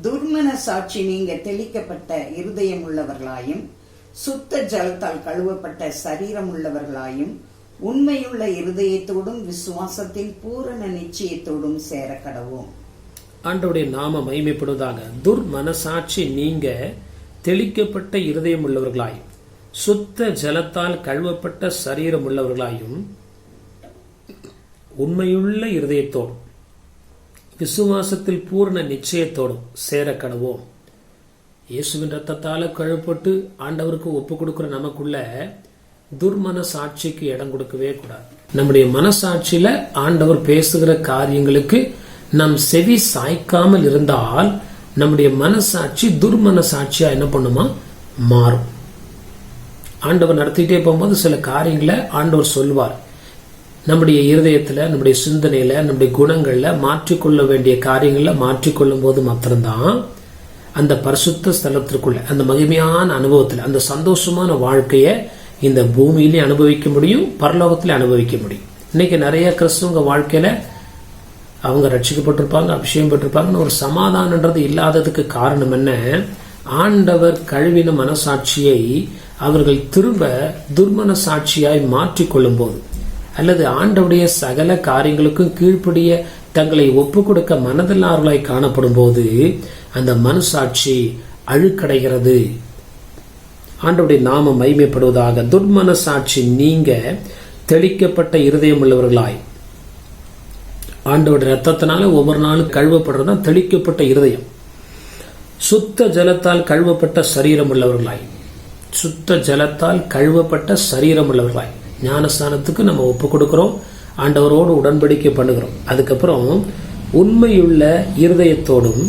துர்மன சாட்சி நீங்க தெளிக்கப்பட்ட இருதயம் உள்ளவர்களாயும் சுத்த ஜலத்தால் கழுவப்பட்ட சரீரம் உள்ளவர்களாயும் உண்மையுள்ள இருதயத்தோடும் விசுவாசத்தின் பூரண நிச்சயத்தோடும் சேர கடவோம். ஆண்டவருடைய நாம மகிமைப்படுவதாக. துர்மனசாட்சி நீங்க தெளிக்கப்பட்ட இருதயம் உள்ளவர்களாயும் சுத்த ஜலத்தால் கழுவப்பட்ட சரீரம் உள்ளவர்களாயும் உண்மையுள்ள இருதயத்தோடும் விசுவாசத்தில் பூர்ண நிச்சயத்தோடும் சேர கடவோம். இயேசுவின் ரத்தத்தால கழுவப்பட்டு ஆண்டவருக்கு ஒப்பு கொடுக்கிற நமக்குள்ள துர்மன சாட்சிக்கு இடம் கொடுக்கவே கூடாது. நம்முடைய மனசாட்சியில ஆண்டவர் பேசுகிற காரியங்களுக்கு நம் செவி சாய்க்காமல் இருந்தால் நம்முடைய மனசாட்சி துர்மன சாட்சியா என்ன பண்ணுமா மாறும். ஆண்டவர் நடத்திட்டே போகும்போது சில காரியங்களை ஆண்டவர் சொல்வார். நம்முடைய இருதயத்துல, நம்முடைய சிந்தனையில, நம்முடைய குணங்கள்ல மாற்றிக்கொள்ள வேண்டிய காரியங்கள்ல மாற்றிக்கொள்ளும் போது மாத்திரம்தான் அந்த பரிசுத்த ஸ்தலத்திற்குள்ள, அந்த மகிமையான அனுபவத்துல, அந்த சந்தோஷமான வாழ்க்கைய இந்த பூமியிலே அனுபவிக்க முடியும், பரலோகத்திலே அனுபவிக்க முடியும். இன்னைக்கு நிறைய கிறிஸ்துவங்க வாழ்க்கையில அவங்க ரட்சிக்கப்பட்டிருப்பாங்க, அபிஷேகம் பெற்றிருப்பாங்கன்னு ஒரு சமாதானன்றது இல்லாததுக்கு காரணம் என்ன? ஆண்டவர் கழுவின மனசாட்சியை அவர்கள் திரும்ப துர்மன சாட்சியாய் மாற்றிக்கொள்ளும் போது, அல்லது ஆண்டவுடைய சகல காரியங்களுக்கும் கீழ்ப்படிய தங்களை ஒப்பு கொடுக்க மனதில்லார்களாய் காணப்படும் போது அந்த மனசாட்சி அழுக்கடைகிறது. ஆண்டவுடைய நாம மகிமைப்படுவதாக. துர்மன சாட்சி நீங்க தெளிக்கப்பட்ட இருதயம் உள்ளவர்களாய், ஆண்டவருடைய ரத்தத்தினால ஒவ்வொரு நாளும் கழுவப்படுறதுதான் தெளிக்கப்பட்ட இருதயம். சுத்த ஜலத்தால் கழுவப்பட்ட சரீரம் உள்ளவர்களாய், சுத்த ஜலத்தால் கழுவப்பட்ட சரீரம் உள்ளவர்களாய் ஞானஸ்தானத்துக்கு நம்ம ஒப்பு கொடுக்கிறோம், ஆண்டவரோடு உடன்படிக்கை பண்ணுகிறோம். அதுக்கப்புறம் உண்மையுள்ள இருதயத்தோடும்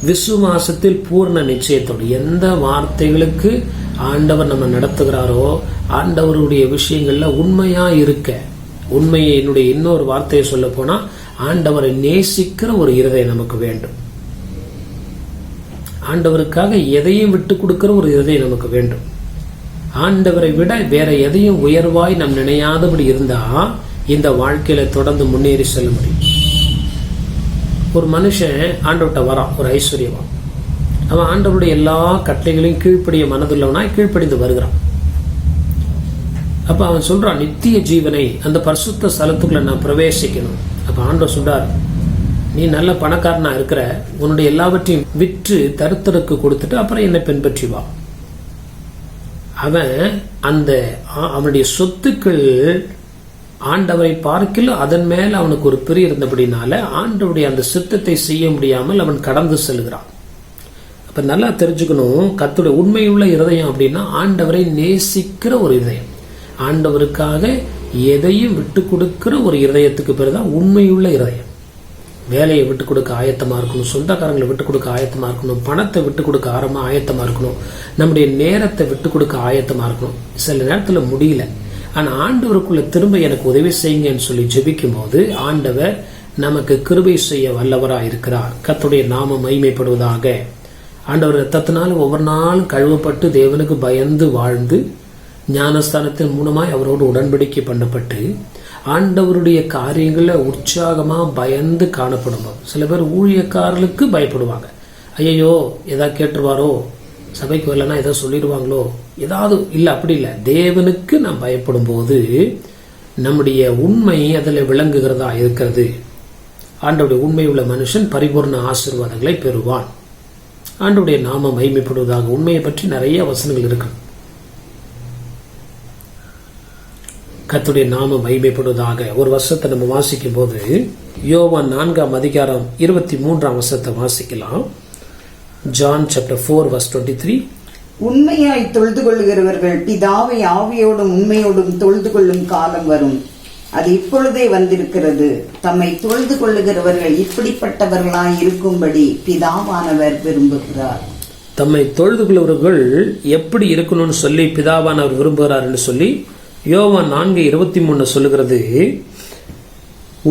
விசுவாசத்தில் பூர்ண நிச்சயத்தோடு, எந்த வார்த்தைகளுக்கு ஆண்டவர் நம்ம நடத்துகிறாரோ ஆண்டவருடைய விஷயங்கள்ல உண்மையா இருக்க, உண்மையை என்னுடைய இன்னொரு வார்த்தையை சொல்ல போனா ஆண்டவரை நேசிக்கிற ஒரு இருதயம் நமக்கு வேண்டும். ஆண்டவருக்காக எதையும் விட்டு கொடுக்கிற ஒரு இருதயம் நமக்கு வேண்டும். ஆண்டவரை விட வேற எதையும் உயர்வாய் நம் நினையாதபடி இருந்தா இந்த வாழ்க்கையில தொடர்ந்து முன்னேறி செல்ல முடியும். ஒரு மனுஷன் ஆண்டவர்கிட்ட வரான், ஒரு ஐஸ்வர்யவான். அவன் ஆண்டவருடைய எல்லா கட்டளைகளையும் கீழ்ப்படிய மனதுள்ளவனாய் கீழ்ப்படிந்து வருகிறான். அப்ப அவன் சொல்றான், நித்திய ஜீவனை, அந்த பரிசுத்த ஸ்தலத்துக்குள்ள நான் பிரவேசிக்கணும். அப்ப ஆண்டவர் சொல்றார், நீ நல்ல பணக்காரனா இருக்கிற, உன்னுடைய எல்லாவற்றையும் விற்று தருத்தருக்கு கொடுத்துட்டு அப்புறம் என்னை பின்பற்றி வா. அவன் அவனுடைய சொத்துக்கள் ஆண்டவரை பார்க்கல, அதன் மேல அவனுக்கு ஒரு பிரி இருந்தபடினால ஆண்டவருடைய அந்த சித்தத்தை செய்ய முடியாமல் அவன் கடந்து செல்கிறான். அப்ப நல்லா தெரிஞ்சுக்கணும், கர்த்தருடைய உண்மையுள்ள இருதயம் அப்படின்னா ஆண்டவரை நேசிக்கிற ஒரு இருதயம், ஆண்டவருக்காக எதையும் விட்டு கொடுக்கிற ஒரு இருதயத்துக்கு பேருதான் உண்மையுள்ள இருதயம். வேலையை விட்டு கொடுக்க ஆயத்தமா இருக்கணும், சொந்தக்காரங்களை விட்டு கொடுக்க ஆயத்தமா இருக்கணும், பணத்தை விட்டு கொடுக்க ஆயத்தமா இருக்கணும், நம்முடைய நேரத்தை விட்டு கொடுக்க ஆயத்தமா இருக்கணும். சில நேரத்துல முடியல, ஆனா ஆண்டவருக்குள்ள திரும்ப எனக்கு உதவி செய்யுங்கன்னு சொல்லி ஜெபிக்கும் போது ஆண்டவர் நமக்கு கிருபை செய்ய வல்லவரா இருக்கிறார். கர்த்தருடைய நாமம் மகிமைப்படுவதாக. ஆண்டவர் ரத்தத்தினால ஒவ்வொரு நாளும் கழுவப்பட்டு தேவனுக்கு பயந்து வாழ்ந்து ஞானஸ்தானத்தின் மூலமாய் அவரோடு உடன்படிக்கை பண்ணப்பட்டு ஆண்டவருடைய காரியங்கள்ல உற்சாகமா பயந்து காணப்படும். சில பேர் ஊழியக்காரர்களுக்கு பயப்படுவாங்க. ஐயோ ஏதாவது கேட்டுருவாரோ, சபைக்கு வரலன்னா ஏதோ சொல்லிடுவாங்களோ, ஏதாவது இல்லை, அப்படி இல்லை. தேவனுக்கு நாம் பயப்படும் போது நம்முடைய உண்மை அதில் விளங்குகிறதா இருக்கிறது. ஆண்டவருடைய உண்மை உள்ள மனுஷன் பரிபூர்ண ஆசீர்வாதங்களை பெறுவான். ஆண்டவருடைய நாம மகிமைப்படுவதாக. உண்மையை பற்றி நிறைய வசனங்கள் இருக்கு. கர்த்தருடைய நாம மகிமைப்படுவதாக. ஒரு வசனத்தை நம்ம வாசிக்கும் போது யோவான் 4ஆம் அதிகாரம் 23ஆம் வசனத்தை வாசிக்கலாம். John chapter 4 verse 23. உண்மையாய் தொழுது கொள்ளுகிறவர்கள் பிதாவை ஆவியோடும் உண்மையோடும் தொழுது கொள்ளும் காலம் வரும், அது இப்பொழுதே வந்திருக்கிறது. தம்மை தொழுது கொள்ளுகிறவர்கள் இப்படிப்பட்டவர்களாய் இருக்கும்படி பிதாவானவர் விரும்புகிறார். தம்மை தொழுது கொள்ளுகிறவர்கள் எப்படி இருக்கணும்னு சொல்லி பிதாவானவர் விரும்புகிறார் என்று சொல்லி யோவான் 4:23 சொல்லுகிறது.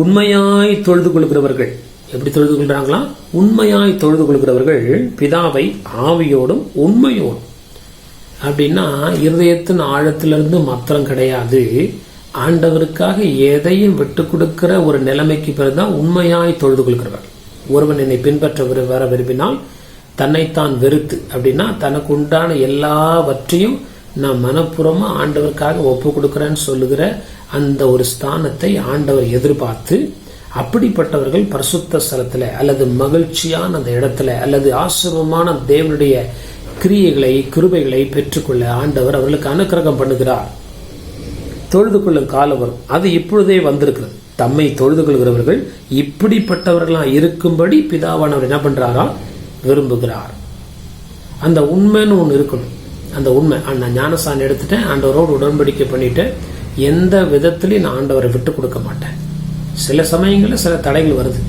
உண்மையாய் தொழுது கொள்கிறவர்கள், எப்படி தொழுது கொள்றாங்களாம்? உண்மையாய் தொழுது கொள்கிறவர்கள் பிதாவை ஆவியோடும் உண்மையோடும். அப்படின்னா இருதயத்தின் ஆழத்திலிருந்து மாத்திரம் கிடையாது, ஆண்டவருக்காக எதையும் விட்டு கொடுக்கிற ஒரு நிலைமைக்கு பிறகுதான் உண்மையாய் தொழுது கொள்கிறவர்கள். ஒருவன் என்னை பின்பற்ற வர விரும்பினால் தன்னைத்தான் வெறுத்து, அப்படின்னா தனக்கு உண்டான எல்லாவற்றையும் நான் மனப்பூர்வமா ஆண்டவருக்காக ஒப்பு கொடுக்கிறேன்னு சொல்லுகிற அந்த ஒரு ஸ்தானத்தை ஆண்டவர் எதிர்பார்த்து, அப்படிப்பட்டவர்கள் பரிசுத்த ஸ்தலத்துல அல்லது மகிழ்ச்சியான அந்த இடத்துல அல்லது ஆசிரமமான தேவனுடைய கிரியைகளை கிருபைகளை பெற்றுக்கொள்ள ஆண்டவர் அவர்களுக்கு அனுக்கிரகம் பண்ணுகிறார். தொழுது கொள்ளும் காலம் வரும், அது இப்பொழுதே வந்திருக்கிறது. தம்மை தொழுது கொள்கிறவர்கள் இப்படிப்பட்டவர்களா இருக்கும்படி பிதாவானவர் என்ன பண்றாரா? விரும்புகிறார். அந்த உண்மைன்னு ஒண்ணு இருக்கணும். அந்த உண்மை, நான் ஞானசான் எடுத்துட்டேன், ஆண்டவரோடு உடன்படிக்கை பண்ணிட்டேன், எந்த விதத்திலையும் நான் ஆண்டவரை விட்டு கொடுக்க மாட்டேன். சில சமயங்களில் சில தடைகள் வருது,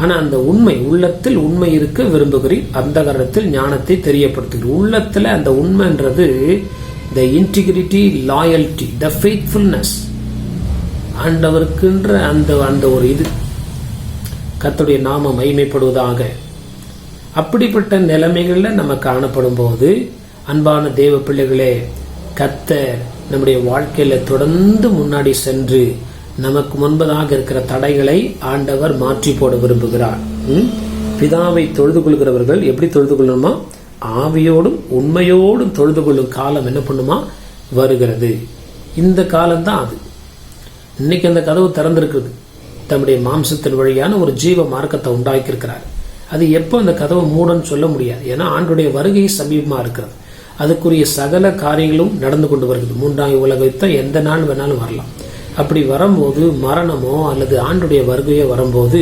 ஆனா அந்த உண்மை, உள்ளத்தில் உண்மை இருக்க விரும்புகிறீர், அந்த காரணத்தில் ஞானத்தை தெரியப்படுத்துகிறீர். உள்ளத்துல அந்த உண்மைன்றது the integrity, loyalty, the faithfulness, ஆண்டவருக்குன்ற அந்த ஒரு இது. கர்த்தருடைய நாமம் மகிமைப்படுவதாக. அப்படிப்பட்ட நிலைமைகள்ல நம்ம காணப்படும் போது அன்பான தேவ பிள்ளைகளே, கர்த்தர் நம்முடைய வாழ்க்கையில தொடர்ந்து முன்னாடி சென்று நமக்கு முன்பதாக இருக்கிற தடைகளை ஆண்டவர் மாற்றி போட விரும்புகிறார். பிதாவை தொழுது கொள்கிறவர்கள் எப்படி தொழுது கொள்ளணுமா? ஆவியோடும் உண்மையோடும் தொழுது கொள்ளும் காலம் என்ன பண்ணுமா? வருகிறது. இந்த காலம்தான் அது. இன்னைக்கு அந்த கதவு திறந்திருக்குது. தம்முடைய மாம்சத்தின் வழியான ஒரு ஜீவ மார்க்கத்தை உண்டாக்கி இருக்கிறார். அது எப்போ அந்த கதவை மூடன்னு சொல்ல முடியாது. ஏன்னா ஆண்டுடைய வருகை சமீபமா இருக்கிறது. அதுக்குரிய சகல காரியங்களும் நடந்து கொண்டு வருகிறது. 3ஆம் உலக யுத்தம் எந்த நாள் வேணாலும் வரலாம். அப்படி வரும்போது மரணமோ அல்லது ஆண்டுடைய வருகையோ வரும்போது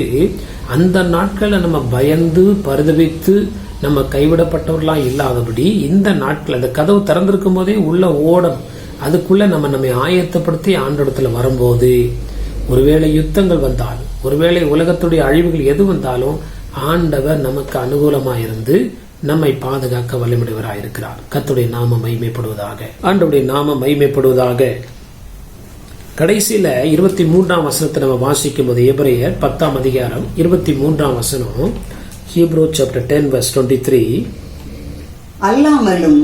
அந்த நாட்களை நம்ம பயந்து பரிதவித்து நம்ம கைவிடப்பட்டவர்களா இல்லாதபடி இந்த நாட்கள் அந்த கதவு திறந்திருக்கும் போதே உள்ள ஓடம், அதுக்குள்ள நம்மை ஆயத்தப்படுத்தி ஆண்டோடத்துல வரும்போது, ஒருவேளை யுத்தங்கள் வந்தாலும், ஒருவேளை உலகத்துடைய அழிவுகள் எது வந்தாலும் ஆண்டவர் நமக்கு அனுகூலமாயிருந்து நம்மை பாதுகாக்க வல்லமையுடையவராயிருக்கிறார். கர்த்தருடைய நாமம் மகிமைப்படுவதாக. ஆண்டவருடைய நாமம் மகிமைப்படுவதாக. கடைசியில 23ஆம் வசனத்தை நம்ம வாசிக்கும் போது எபிரேயர் 10ஆம் அதிகாரம் 23ஆம் வசனம், ஹீப்ரூ சாப்டர் 10 verse 23, அல்லாமலும்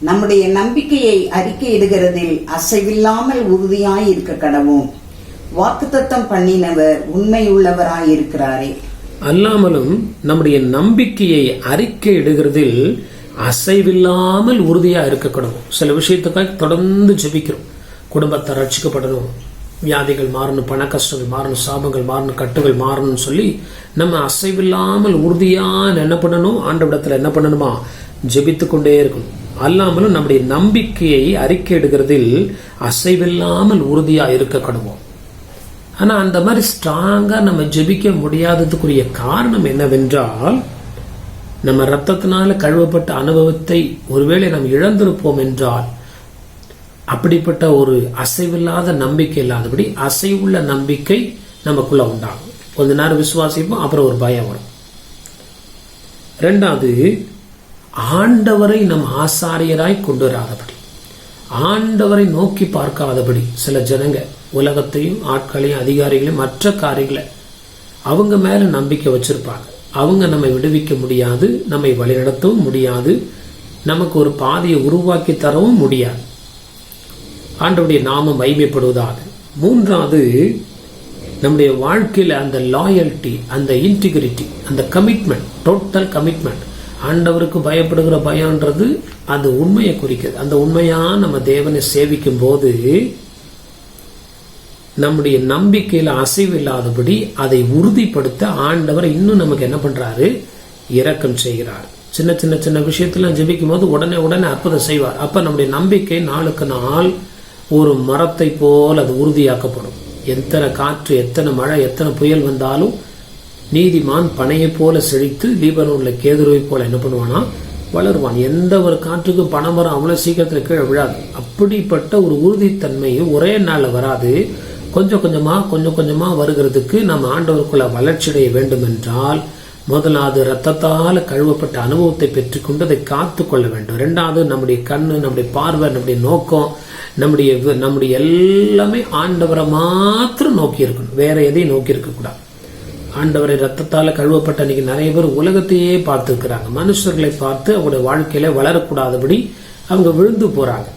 நம்முடைய நம்பிக்கையை அறிக்கையிடுகிறதில் அசைவில்லாமல் உறுதியாய் இருக்க கடவோம். வாக்குத்தத்தம் பண்ணினவர் உண்மையுள்ளவராய் இருக்கிறாரே. அல்லாமலும் நம்முடைய நம்பிக்கையை அறிக்கை இடுகிறதில் அசைவில்லாமல் உறுதியா இருக்கக்கூடும். சில விஷயத்துக்காக தொடர்ந்து ஜெபிக்கிறோம். குடும்பத்தை ரட்சிக்கப்படணும், வியாதிகள் மாறணும், பண கஷ்டங்கள் மாறணும், சாபங்கள் மாறணும், கட்டுகள் மாறணும்னு சொல்லி நம்ம அசைவில்லாமல் உறுதியா என்ன பண்ணணும்? ஆண்டவரிடத்துல என்ன பண்ணணுமா? ஜெபித்து கொண்டே இருக்கணும். அல்லாமலும் நம்முடைய நம்பிக்கையை அறிக்கை இடுகிறதில் அசைவில்லாமல் உறுதியா இருக்கக்கூடும். ஆனா அந்த மாதிரி ஸ்ட்ராங்கா நம்ம ஜெபிக்க முடியாததுக்குரிய காரணம் என்னவென்றால், நம்ம ரத்தத்தினால கழுவப்பட்ட அனுபவத்தை ஒருவேளை நாம் இழந்திருப்போம் என்றால், அப்படிப்பட்ட ஒரு அசைவில்லாத நம்பிக்கை இல்லாதபடி அசைவுள்ள நம்பிக்கை நமக்குள்ள உண்டாகும். கொஞ்ச நேரம் விசுவாசிப்போம், அப்புறம் ஒரு பயம் வரும். 2வது, ஆண்டவரை நம் ஆசாரியராய் கொண்டு வராதபடி, ஆண்டவரை நோக்கி பார்க்காதபடி சில ஜனங்க உலகத்தையும் ஆட்களையும் அதிகாரிகளையும் மற்ற காரியங்களை அவங்க மேல நம்பிக்கை வச்சிருப்பாங்க. அவங்க நம்மை விடுவிக்க முடியாது, நம்மை வழிநடத்தவும் முடியாது, நமக்கு ஒரு பாதையை உருவாக்கி தரவும் முடியாது. ஆண்டவருடைய நாமம் மகிமைப்படுவதாக. 3வது, நம்முடைய வாழ்க்கையில அந்த லாயல்டி, அந்த இன்டிகிரிட்டி, அந்த கமிட்மெண்ட், டோட்டல் கமிட்மெண்ட். ஆண்டவருக்கு பயப்படுகிற பயம்ன்றது அது உண்மையை குறிக்கிறது. அந்த உண்மையா நம்ம தேவனை சேவிக்கும் போது நம்முடைய நம்பிக்கையில அசைவு இல்லாதபடி அதை உறுதிப்படுத்த ஆண்டவர் இன்னும் நமக்கு என்ன பண்றாரு? இரக்கம் செய்கிறார். சின்ன சின்ன சின்ன விஷயத்துல ஜெபிக்கும் போது உடனே அற்புதம் செய்வார். அப்ப நம்முடைய நம்பிக்கை நாளுக்கு நாள் ஒரு மரத்தை போல் அது உறுதியாக்கப்படும். எத்தனை காற்று, எத்தனை மழை, எத்தனை புயல் வந்தாலும் நீதிமான் பனையை போல செழித்து லீபனோன்ல கேதுருவை போல என்ன பண்ணுவானா? வளருவான். எந்த ஒரு காற்றுக்கு பனைமரம் அவ்வளவு சீக்கிரத்துல கீழே விழாது. அப்படிப்பட்ட ஒரு உறுதித்தன்மையும் ஒரே நாள்ல வராது. கொஞ்சம் கொஞ்சமா வருகிறதுக்கு நம்ம ஆண்டவருக்குள்ள வளர்ச்சியடைய வேண்டும் என்றால், முதலாவது ரத்தத்தால் கழுவப்பட்ட அனுபவத்தை பெற்றுக்கொண்டு அதை காத்து கொள்ள வேண்டும். 2வது, நம்முடைய கண்ணு, நம்முடைய பார்வை, நம்முடைய நோக்கம், நம்முடைய எல்லாமே ஆண்டவரை மாத்திரம் நோக்கி இருக்கணும். வேற எதையும் நோக்கி இருக்க கூடாது. ஆண்டவரை ரத்தத்தால் கழுவப்பட்ட இன்னைக்கு நிறைய பேர் உலகத்தையே பார்த்துருக்கிறாங்க. மனுஷர்களை பார்த்து அவங்களுடைய வாழ்க்கையில வளரக்கூடாதபடி அவங்க விழுந்து போறாங்க.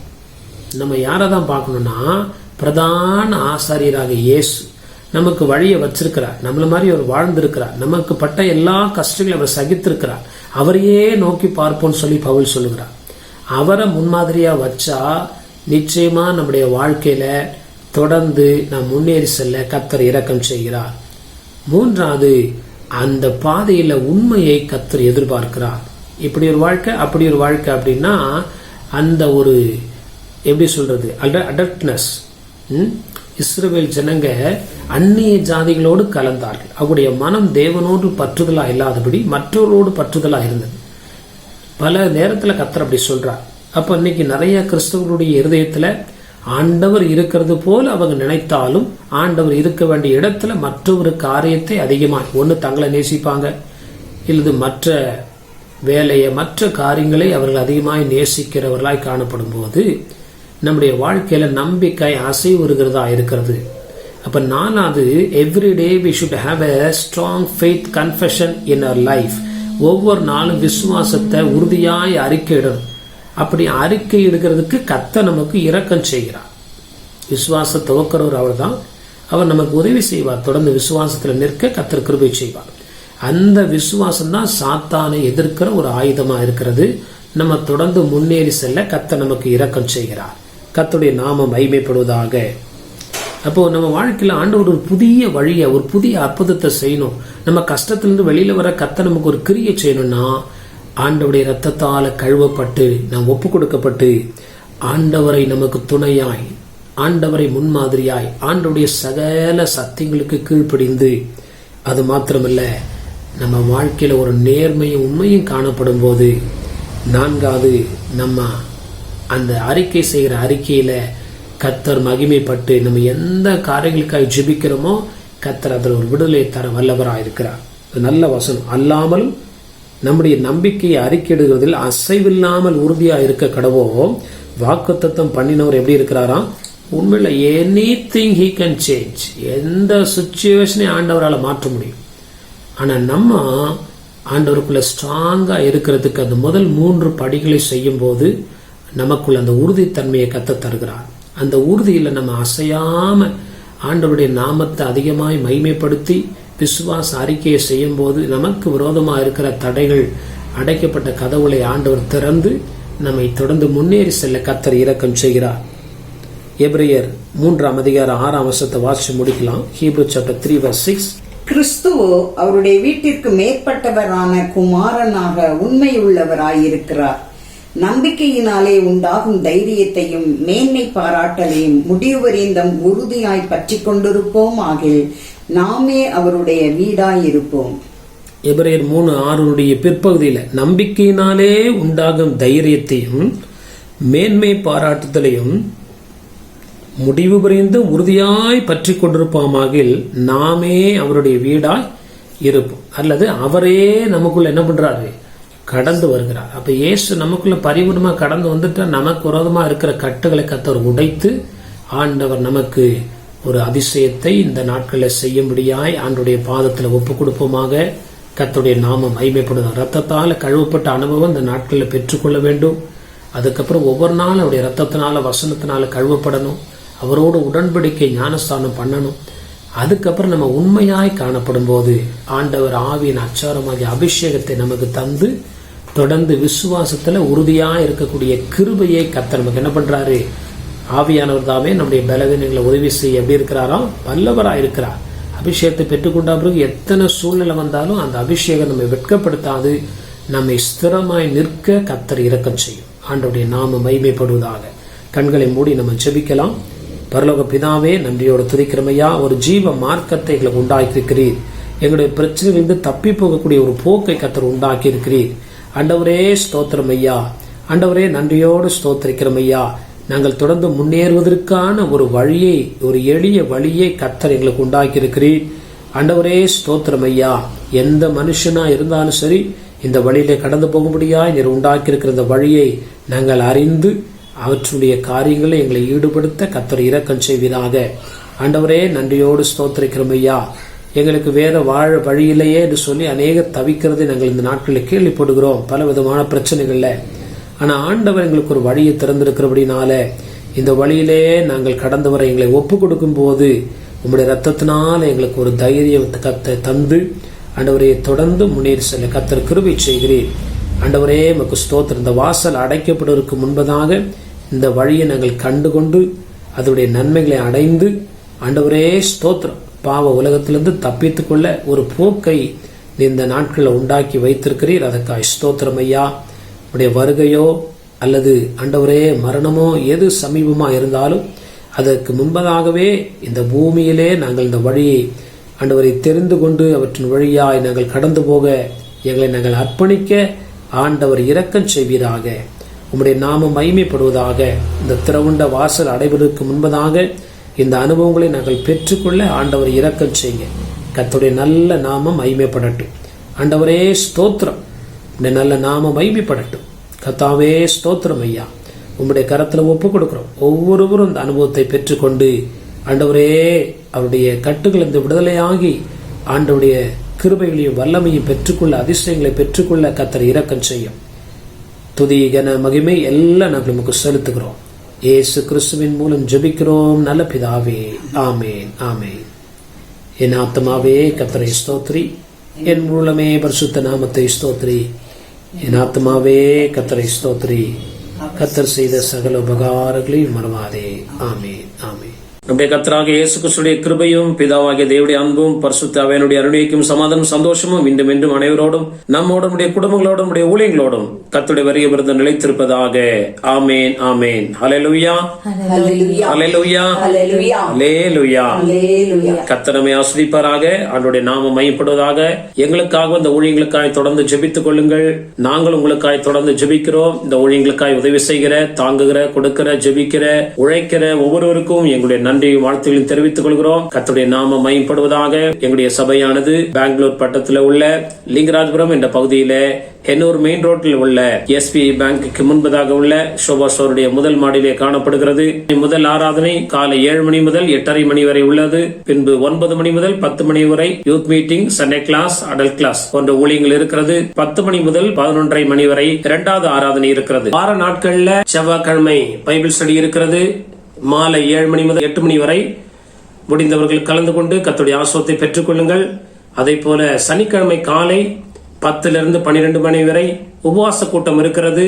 நம்ம யாரை தான் பார்க்கணும்னா, பிரதான ஆசாரியராக இயேசு நமக்கு வழியை வச்சிருக்கிறார். நம்மள மாதிரி அவர் வாழ்ந்திருக்கிறார். நமக்கு பட்ட எல்லா கஷ்டங்களையும் அவர் சகித்திருக்கிறார். அவரையே நோக்கி பார்ப்போம்னு சொல்லி பவுல் சொல்லுகிறார். அவரை முன்மாதிரியா வச்சா நிச்சயமா நம்முடைய வாழ்க்கையில தொடர்ந்து நாம் முன்னேறி செல்ல கர்த்தர் இரக்கம் செய்கிறார். மூன்றாவது, அந்த பாதையில உண்மையை கர்த்தர் எதிர்பார்க்கிறார். இப்படி ஒரு வாழ்க்கை அப்படி ஒரு வாழ்க்கை அப்படின்னா அந்த ஒரு எப்படி சொல்றது அடல்ட்னஸ். இஸ்ரவேல் ஜனங்க அந்நிய ஜாதிகளோடு கலந்தார்கள். அவருடைய மனம் தேவனோடு பற்றுதலா இல்லாதபடி மற்றவர்களோடு பற்றுதலா இருந்தது. பல நேரத்துல கர்த்தர் அப்படி சொல்றார். அப்ப இன்னைக்கு நிறைய கிறிஸ்தவர்களுடைய இருதயத்துல ஆண்டவர் இருக்கிறது போல அவங்க நினைத்தாலும் ஆண்டவர் இருக்க வேண்டிய இடத்துல மற்றொரு காரியத்தை அதிகமாக ஒன்று தங்களை நேசிப்பாங்க, இல்லது மற்ற வேலையை மற்ற காரியங்களை அவர்கள் அதிகமாக நேசிக்கிறவர்களாய் காணப்படும் போது நம்முடைய வாழ்க்கையில நம்பிக்கை அசைவுறுகிறதா இருக்கிறது. அப்ப நாலாவது, everyday we should have a strong faith confession in our life. ஒவ்வொரு நாளும் விசுவாசத்தை உறுதியாய் அறிக்கையிடணும். அப்படி அறிக்கை எடுக்கிறதுக்கு கர்த்தர் நமக்கு இரக்கம் செய்கிறார். விசுவாசத்தை துவக்கிறவர் அவர் தான். அவர் நமக்கு உதவி செய்வார். தொடர்ந்து விசுவாசத்துல நிற்க கர்த்தர் கிருபை செய்வார். அந்த விசுவாசம் தான் சாத்தானை எதிர்க்கிற ஒரு ஆயுதமா இருக்கிறது. நம்ம தொடர்ந்து முன்னேறி செல்ல கர்த்தர் நமக்கு இரக்கம் செய்கிறார். கர்த்தருடைய நாமம் மகிமைப்படுவதாக. அப்போ நம்ம வாழ்க்கையில ஆண்டவர் ஒரு புதிய வழியை, ஒரு புதிய அற்புதத்தை செய்யணும். நம்ம கஷ்டத்திலிருந்து வெளியில வர கர்த்தர் நமக்கு ஒரு கிரியை செய்யணும்னா ஆண்டவருடைய ரத்தத்தால கழுவப்பட்டு நாம் ஒப்பு கொடுக்கப்பட்டு ஆண்டவரை நமக்கு துணையாய், ஆண்டவரை முன்மாதிரியாய், ஆண்டவருடைய சகல சத்தியங்களுக்கு கீழ்ப்படிந்து, அது மாத்திரமல்ல நம்ம வாழ்க்கையில ஒரு நேர்மையும் உண்மையும் காணப்படும் போது, நான்காவது நம்ம அந்த அறிக்கை செய்கிற அறிக்கையில கர்த்தர் மகிமைப்பட்டு நம்ம எந்த காரியங்களுக்காக ஜெபிக்கிறோமோ கர்த்தர் அதில் ஒரு விடுதலை தர வல்லவராயிருக்கிறார். நல்ல வசனம். அல்லாமலும் நம்முடைய நம்பிக்கையை அறிக்கையிடுவதில் அசைவில்லாமல் உறுதியா இருக்க கடவோம். வாக்குத்தத்தம் பண்ணினவர் எப்படி இருக்கிறாராம்? உண்மையில எனிதிங் ஹி கேன் சேஞ்ச். எந்த சிச்சுவேஷனையும் ஆண்டவரால் மாற்ற முடியும். ஆனா நம்ம ஆண்டவருக்குள்ள ஸ்ட்ராங்கா இருக்கிறதுக்கு அந்த முதல் 3 படிகளை செய்யும் போது நமக்குள்ள அந்த உறுதித்தன்மையை கத்த தருகிறார். அந்த உறுதியில நம்ம அசையாம ஆண்டவருடைய நாமத்தை அதிகமாய் மகிமைப்படுத்தி விசுவாச அறிக்கையை செய்யும் போது நமக்கு விரோதமா இருக்கிற தடைகள், அடைக்கப்பட்ட கதவுகளை ஆண்டவர் திறந்து நம்மை தொடர்ந்து முன்னேறி செல்ல கர்த்தர் இரக்கம் செய்கிறார். எபிரேயர் 3ஆம் அதிகாரம் 6ஆம் வசனத்தை வாசிச்சு முடிக்கலாம். Hebrew chapter 3:6. கிறிஸ்துவோ அவருடைய வீட்டிற்கு மேற்பட்டவரான குமாரனாக உண்மையுள்ளவராயிருக்கிறார். நம்பிக்கையினாலே உண்டாகும் தைரியத்தையும் மேன்மை பாராட்டலையும் முடிவுவரைந்தும் உறுதியாய் பற்றி கொண்டிருப்போம். ஆகில் நாமே அவருடைய வீடாயிருப்போம். எபிரேயர் 3:6 பிற்பகுதியில நம்பிக்கையினாலே உண்டாகும் தைரியத்தையும் மேன்மை பாராட்டுதலையும் முடிவு புரிந்து உறுதியாய் பற்றி கொண்டிருப்போமாகில் நாமே அவருடைய வீடாய் இருப்போம். அல்லது அவரே நமக்குள்ள என்ன பண்றாரு? கடந்து வருகிறார். அப்ப இயேசு நமக்குள்ள பரிபூர்ணமா கடந்து வந்துட்டா நமக்கு விரோதமா இருக்கிற கட்டுகளை கர்த்தர் உடைத்து ஆண்டவர் நமக்கு ஒரு அதிசயத்தை இந்த நாட்களில் செய்யும்படியாய் ஆண்டுடைய பாதத்துல ஒப்பு கொடுப்போமாக. கர்த்தருடைய நாமம் மகிமைப்படுது. ரத்தத்தால கழுவப்பட்ட அனுபவம் இந்த நாட்களில் பெற்றுக்கொள்ள வேண்டும். அதுக்கப்புறம் ஒவ்வொரு நாளும் அவருடைய ரத்தத்தினால வசனத்தினால கழுவப்படணும். அவரோடு உடன்படிக்கை ஞானஸ்தானம் பண்ணணும். அதுக்கப்புறம் நம்ம உண்மையாய் காணப்படும் போது ஆண்டவர் ஆவியின் அச்சாரமாகிய அபிஷேகத்தை நமக்கு தந்து தொடர்ந்து விசுவாசத்துல உறுதியா இருக்கக்கூடிய கிருபையை கர்த்தர் நமக்கு என்ன பண்றாரு? ஆவியானவர் தாமே நம்முடைய பலவீனங்களை உதவி செய்ய எப்படி இருக்கிறாராம்? வல்லவராக இருக்கிறார். அபிஷேகத்தை பெற்றுக்கொண்ட பிறகு எத்தனை சூழ்நிலை வந்தாலும் அந்த அபிஷேகம் நம்மை வெட்கப்படுத்தாது. நம்மை ஸ்திரமாய் நிற்க கர்த்தர் இரக்கம் செய்யும். ஆண்டவருடைய நாம மகிமைப்படுவதாக. கண்களை மூடி நம்ம ஜெபிக்கலாம். பரலோக பிதாவே, நன்றியோடு துதிக்கிறமையா, ஒரு ஜீவ மார்க்கத்தை எங்களுக்கு உண்டாக்கி இருக்கிறீர். எங்களுடைய பிரச்சனையிலிருந்து தப்பி போகக்கூடிய ஒரு போக்கை கர்த்தர் உண்டாக்கி இருக்கிறீர். ஆண்டவரே ஸ்தோத்திரம் ஐயா. ஆண்டவரே நன்றியோடு ஸ்தோத்திரிக்கிறோம் ஐயா. நாங்கள் தொடர்ந்து முன்னேறுவதற்கான ஒரு வழியை, ஒரு எளிய வழியை கர்த்தர் எங்களுக்கு உண்டாக்கி இருக்கிறீர். ஆண்டவரே ஸ்தோத்திரம் ஐயா. எந்த மனுஷனா இருந்தாலும் சரி இந்த வழியிலே கடந்து போக முடியாது நீர் உண்டாக்கி இருக்கிற இந்த வழியை நாங்கள் அறிந்து அவற்றுடைய காரியங்களை எங்களை ஈடுபடுத்த கர்த்தர் இரக்கம் செய்வீராக. ஆண்டவரே நன்றியோடு ஸ்தோத்திரிக்கிறோம் ஐயா. எங்களுக்கு வேற வாழ வழியில்லையே என்று சொல்லி அநேகர் தவிக்கிறதை நாங்கள் இந்த நாட்களில் கேள்விப்படுகிறோம், பல விதமான பிரச்சனைகள்ல. ஆனா ஆண்டவர் எங்களுக்கு ஒரு வழியை திறந்திருக்கிறபடினால இந்த வழியிலே நாங்கள் கடந்து வர எங்களை ஒப்பு கொடுக்கும் போது உங்களுடைய ரத்தத்தினால எங்களுக்கு ஒரு தைரியத்தை தந்து ஆண்டவரே தொடர்ந்து முன்னேறி செல்ல கர்த்தர் கிருபை செய்கிறீர். ஆண்டவரே உமக்கு ஸ்தோத்திரம். இந்த வாசல் அடைக்கப்படுவதற்கு முன்பதாக இந்த வழியை நாங்கள் கண்டுகொண்டு அதனுடைய நன்மைகளை அடைந்து ஆண்டவரே ஸ்தோத்திரம், பாவ உலகத்திலிருந்து தப்பித்துக் கொள்ள ஒரு போக்கை இந்த நாட்களில் உண்டாக்கி வைத்திருக்கிறீர். அதற்காக ஸ்தோத்திரம் ஐயா. உடைய வருகையோ அல்லது ஆண்டவரே மரணமோ எது சமீபமா இருந்தாலும் அதற்கு முன்பதாகவே இந்த பூமியிலே நாங்கள் இந்த வழியை ஆண்டவரை தெரிந்து கொண்டு அவற்றின் வழியாய் நாங்கள் கடந்து போக எங்களை நாங்கள் அர்ப்பணிக்க ஆண்டவர் இரக்கம் செய்வீராக. உம்முடைய நாமம் மகிமைப்படுவதாக. இந்த திறவுண்ட வாசல் அடைவதற்கு முன்பதாக இந்த அனுபவங்களை நாங்கள் பெற்றுக்கொள்ள ஆண்டவர் இரக்கம் செய்யுங்க. கர்த்தருடைய நல்ல நாமம் மகிமைப்படட்டும். ஆண்டவரே ஸ்தோத்திரம், உடைய நல்ல நாமம் மகிமைப்படட்டும். கர்த்தாவே ஸ்தோத்திரம் ஐயா. உம்முடைய கரத்துல ஒப்பு கொடுக்கிறோம். ஒவ்வொருவரும் இந்த அனுபவத்தை பெற்றுக்கொண்டு ஆண்டவரே அவருடைய கட்டுகளிலிருந்து விடுதலையாகி ஆண்டவருடைய கிருபைகளையும் வல்லமையும் பெற்றுக்கொள்ள, அதிசயங்களை பெற்றுக்கொள்ள கர்த்தர் இரக்கம் செய்யும். துதி கன மகிமை எல்லாம் நாங்கள் நமக்கு செலுத்துகிறோம். இயேசு கிறிஸ்துவின் மூலம் ஜெபிக்கிறோம் நல்ல பிதாவே, ஆமேன் ஆமேன். என் ஆத்மாவே கர்த்தரை ஸ்தோத்ரி, என் மூலமே பரிசுத்த நாமத்தை ஸ்தோத்ரி. என் ஆத்மாவே கர்த்தரை ஸ்தோத்ரி, கர்த்தர் செய்த சகல உபகாரங்களையும் மறவாதே. ஆமேன் ஆமேன். நம்முடைய கர்த்தராக இயேசு கிறிஸ்துவின் கிருபையும் பிதாவாகிய தேவனுடைய அன்பும் பரிசுத்த ஆவியானவருடைய அருணைக்கும் சமாதானம் சந்தோஷமும் இன்றும் என்றும் அனைவரோடும் நம்மோடும் நம்முடைய குடும்பங்களோடும் நம்முடைய ஊழியங்களோடும் கர்த்தருடைய வருகை விருது நிலைத்திருப்பதாக. ஆமேன் ஆமேன். ஹல்லேலூயா ஹல்லேலூயா ஹல்லேலூயா. கர்த்தர் நம்மை ஆசீர்வதிப்பாராக. ஆண்டவருடைய நாமம் மகிமைப்படுவதாக. எங்களுக்காக இந்த ஊழியங்களுக்காய் தொடர்ந்து ஜெபித்துக் கொள்ளுங்கள். நாங்கள் உங்களுக்காய் தொடர்ந்து ஜெபிக்கிறோம். இந்த ஊழியங்களுக்காய் உதவி செய்கிற, தாங்குகிற, கொடுக்கிற, ஜெபிக்கிற, உழைக்கிற ஒவ்வொருவருக்கும் எங்களுடைய நன்றியும் வாழ்த்துக்களையும் தெரிவித்துக் கொள்கிறோம். கர்த்தருடைய நாமம் மகிமைப்படுவதாக. எங்களுடைய சபையானது பெங்களூர் பட்டத்தில் உள்ள லிங்கராஜபுரம் என்ற பகுதியில ஹென்னூர் மெயின் ரோட்டில் உள்ள SBI பேங்குக்கு முன்பதாக உள்ள ஷோபா ஸ்டோருடைய முதல் மாடியிலே காணப்படுகிறது. முதல் ஆராதனை காலை 7 மணி முதல் 8:30 மணி வரை உள்ளது. பின்பு 9 மணி முதல் 10 மணி வரை youth meeting, Sunday class, adult class போன்ற ஊழியங்கள் இருக்கிறது. 10 மணி முதல் 11:30 மணி வரை இரண்டாவது ஆராதனை இருக்கிறது. வார நாட்கள்ல செவ்வாய்க்கிழமை பைபிள் ஸ்டடி இருக்கிறது. மாலை 7 மணி முதல் 8 மணி வரை முடிந்தவர்கள் கலந்து கொண்டு கர்த்தருடைய ஆசீர்வாதத்தை பெற்றுக் கொள்ளுங்கள். அதே போல சனிக்கிழமை காலை 10 to 12 மணி வரை உபவாச கூட்டம் இருக்கிறது.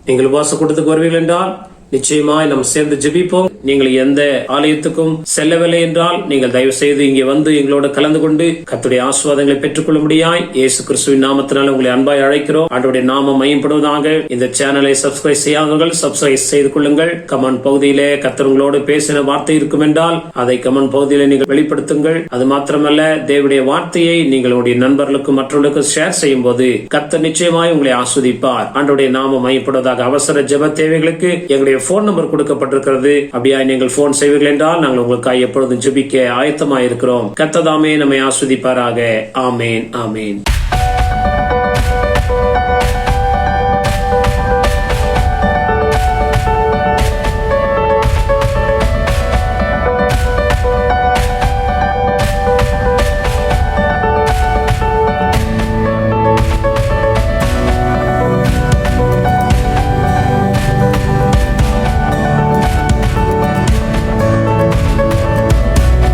நீங்கள் உபவாச கூட்டத்துக்கு வருவீர்கள் என்றால் நிச்சயமாய் நாம் சேர்ந்து ஜெபிப்போம். நீங்கள் எந்த ஆலயத்துக்கும் செல்லவில்லை என்றால் நீங்கள் தயவு செய்து இங்கே வந்து எங்களோட கலந்து கொண்டு கர்த்தருடைய ஆசீர்வாதங்களை பெற்றுக்கொள்ள முடியாய் இயேசு கிறிஸ்துவின் நாமத்தினால் உங்களை அன்பாய் அழைக்கிறோம். ஆண்டவருடைய நாமம் மகிமைப்படுவதாக. இந்த சேனலை சப்ஸ்கிரைப் செய்யாதவர்கள் சப்ஸ்கிரைப் செய்து கொள்ளுங்கள். கமெண்ட் பகுதியிலே கர்த்தர் உங்களோடு பேசின வார்த்தை இருக்கும் என்றால் அதை கமெண்ட் பகுதியிலே நீங்கள் வெளிப்படுத்துங்கள். அது மாத்திரமல்ல, தேவனுடைய வார்த்தையை நீங்கள் உங்களுடைய நண்பர்களுக்கும் மற்றவர்களுக்கும் ஷேர் செய்யும் போது கர்த்தர் நிச்சயமாய் உங்களை ஆஸ்வதிப்பார். ஆண்டவருடைய நாமம் மகிமைப்படுவதாக. அவசர ஜெப தேவைகளுக்கு எங்களுடைய போன் நம்பர் கொடுக்கப்பட்டிருக்கிறது. அப்படியா நீங்கள் போன் செய்வீர்கள் என்றால் நாங்கள் உங்களுக்காக எப்பொழுதும் ஜெபிக்க ஆயத்தமாக இருக்கிறோம். கர்த்தர் தாமே நம்மை ஆஸ்வதிப்பாராக. ஆமேன் ஆமேன்.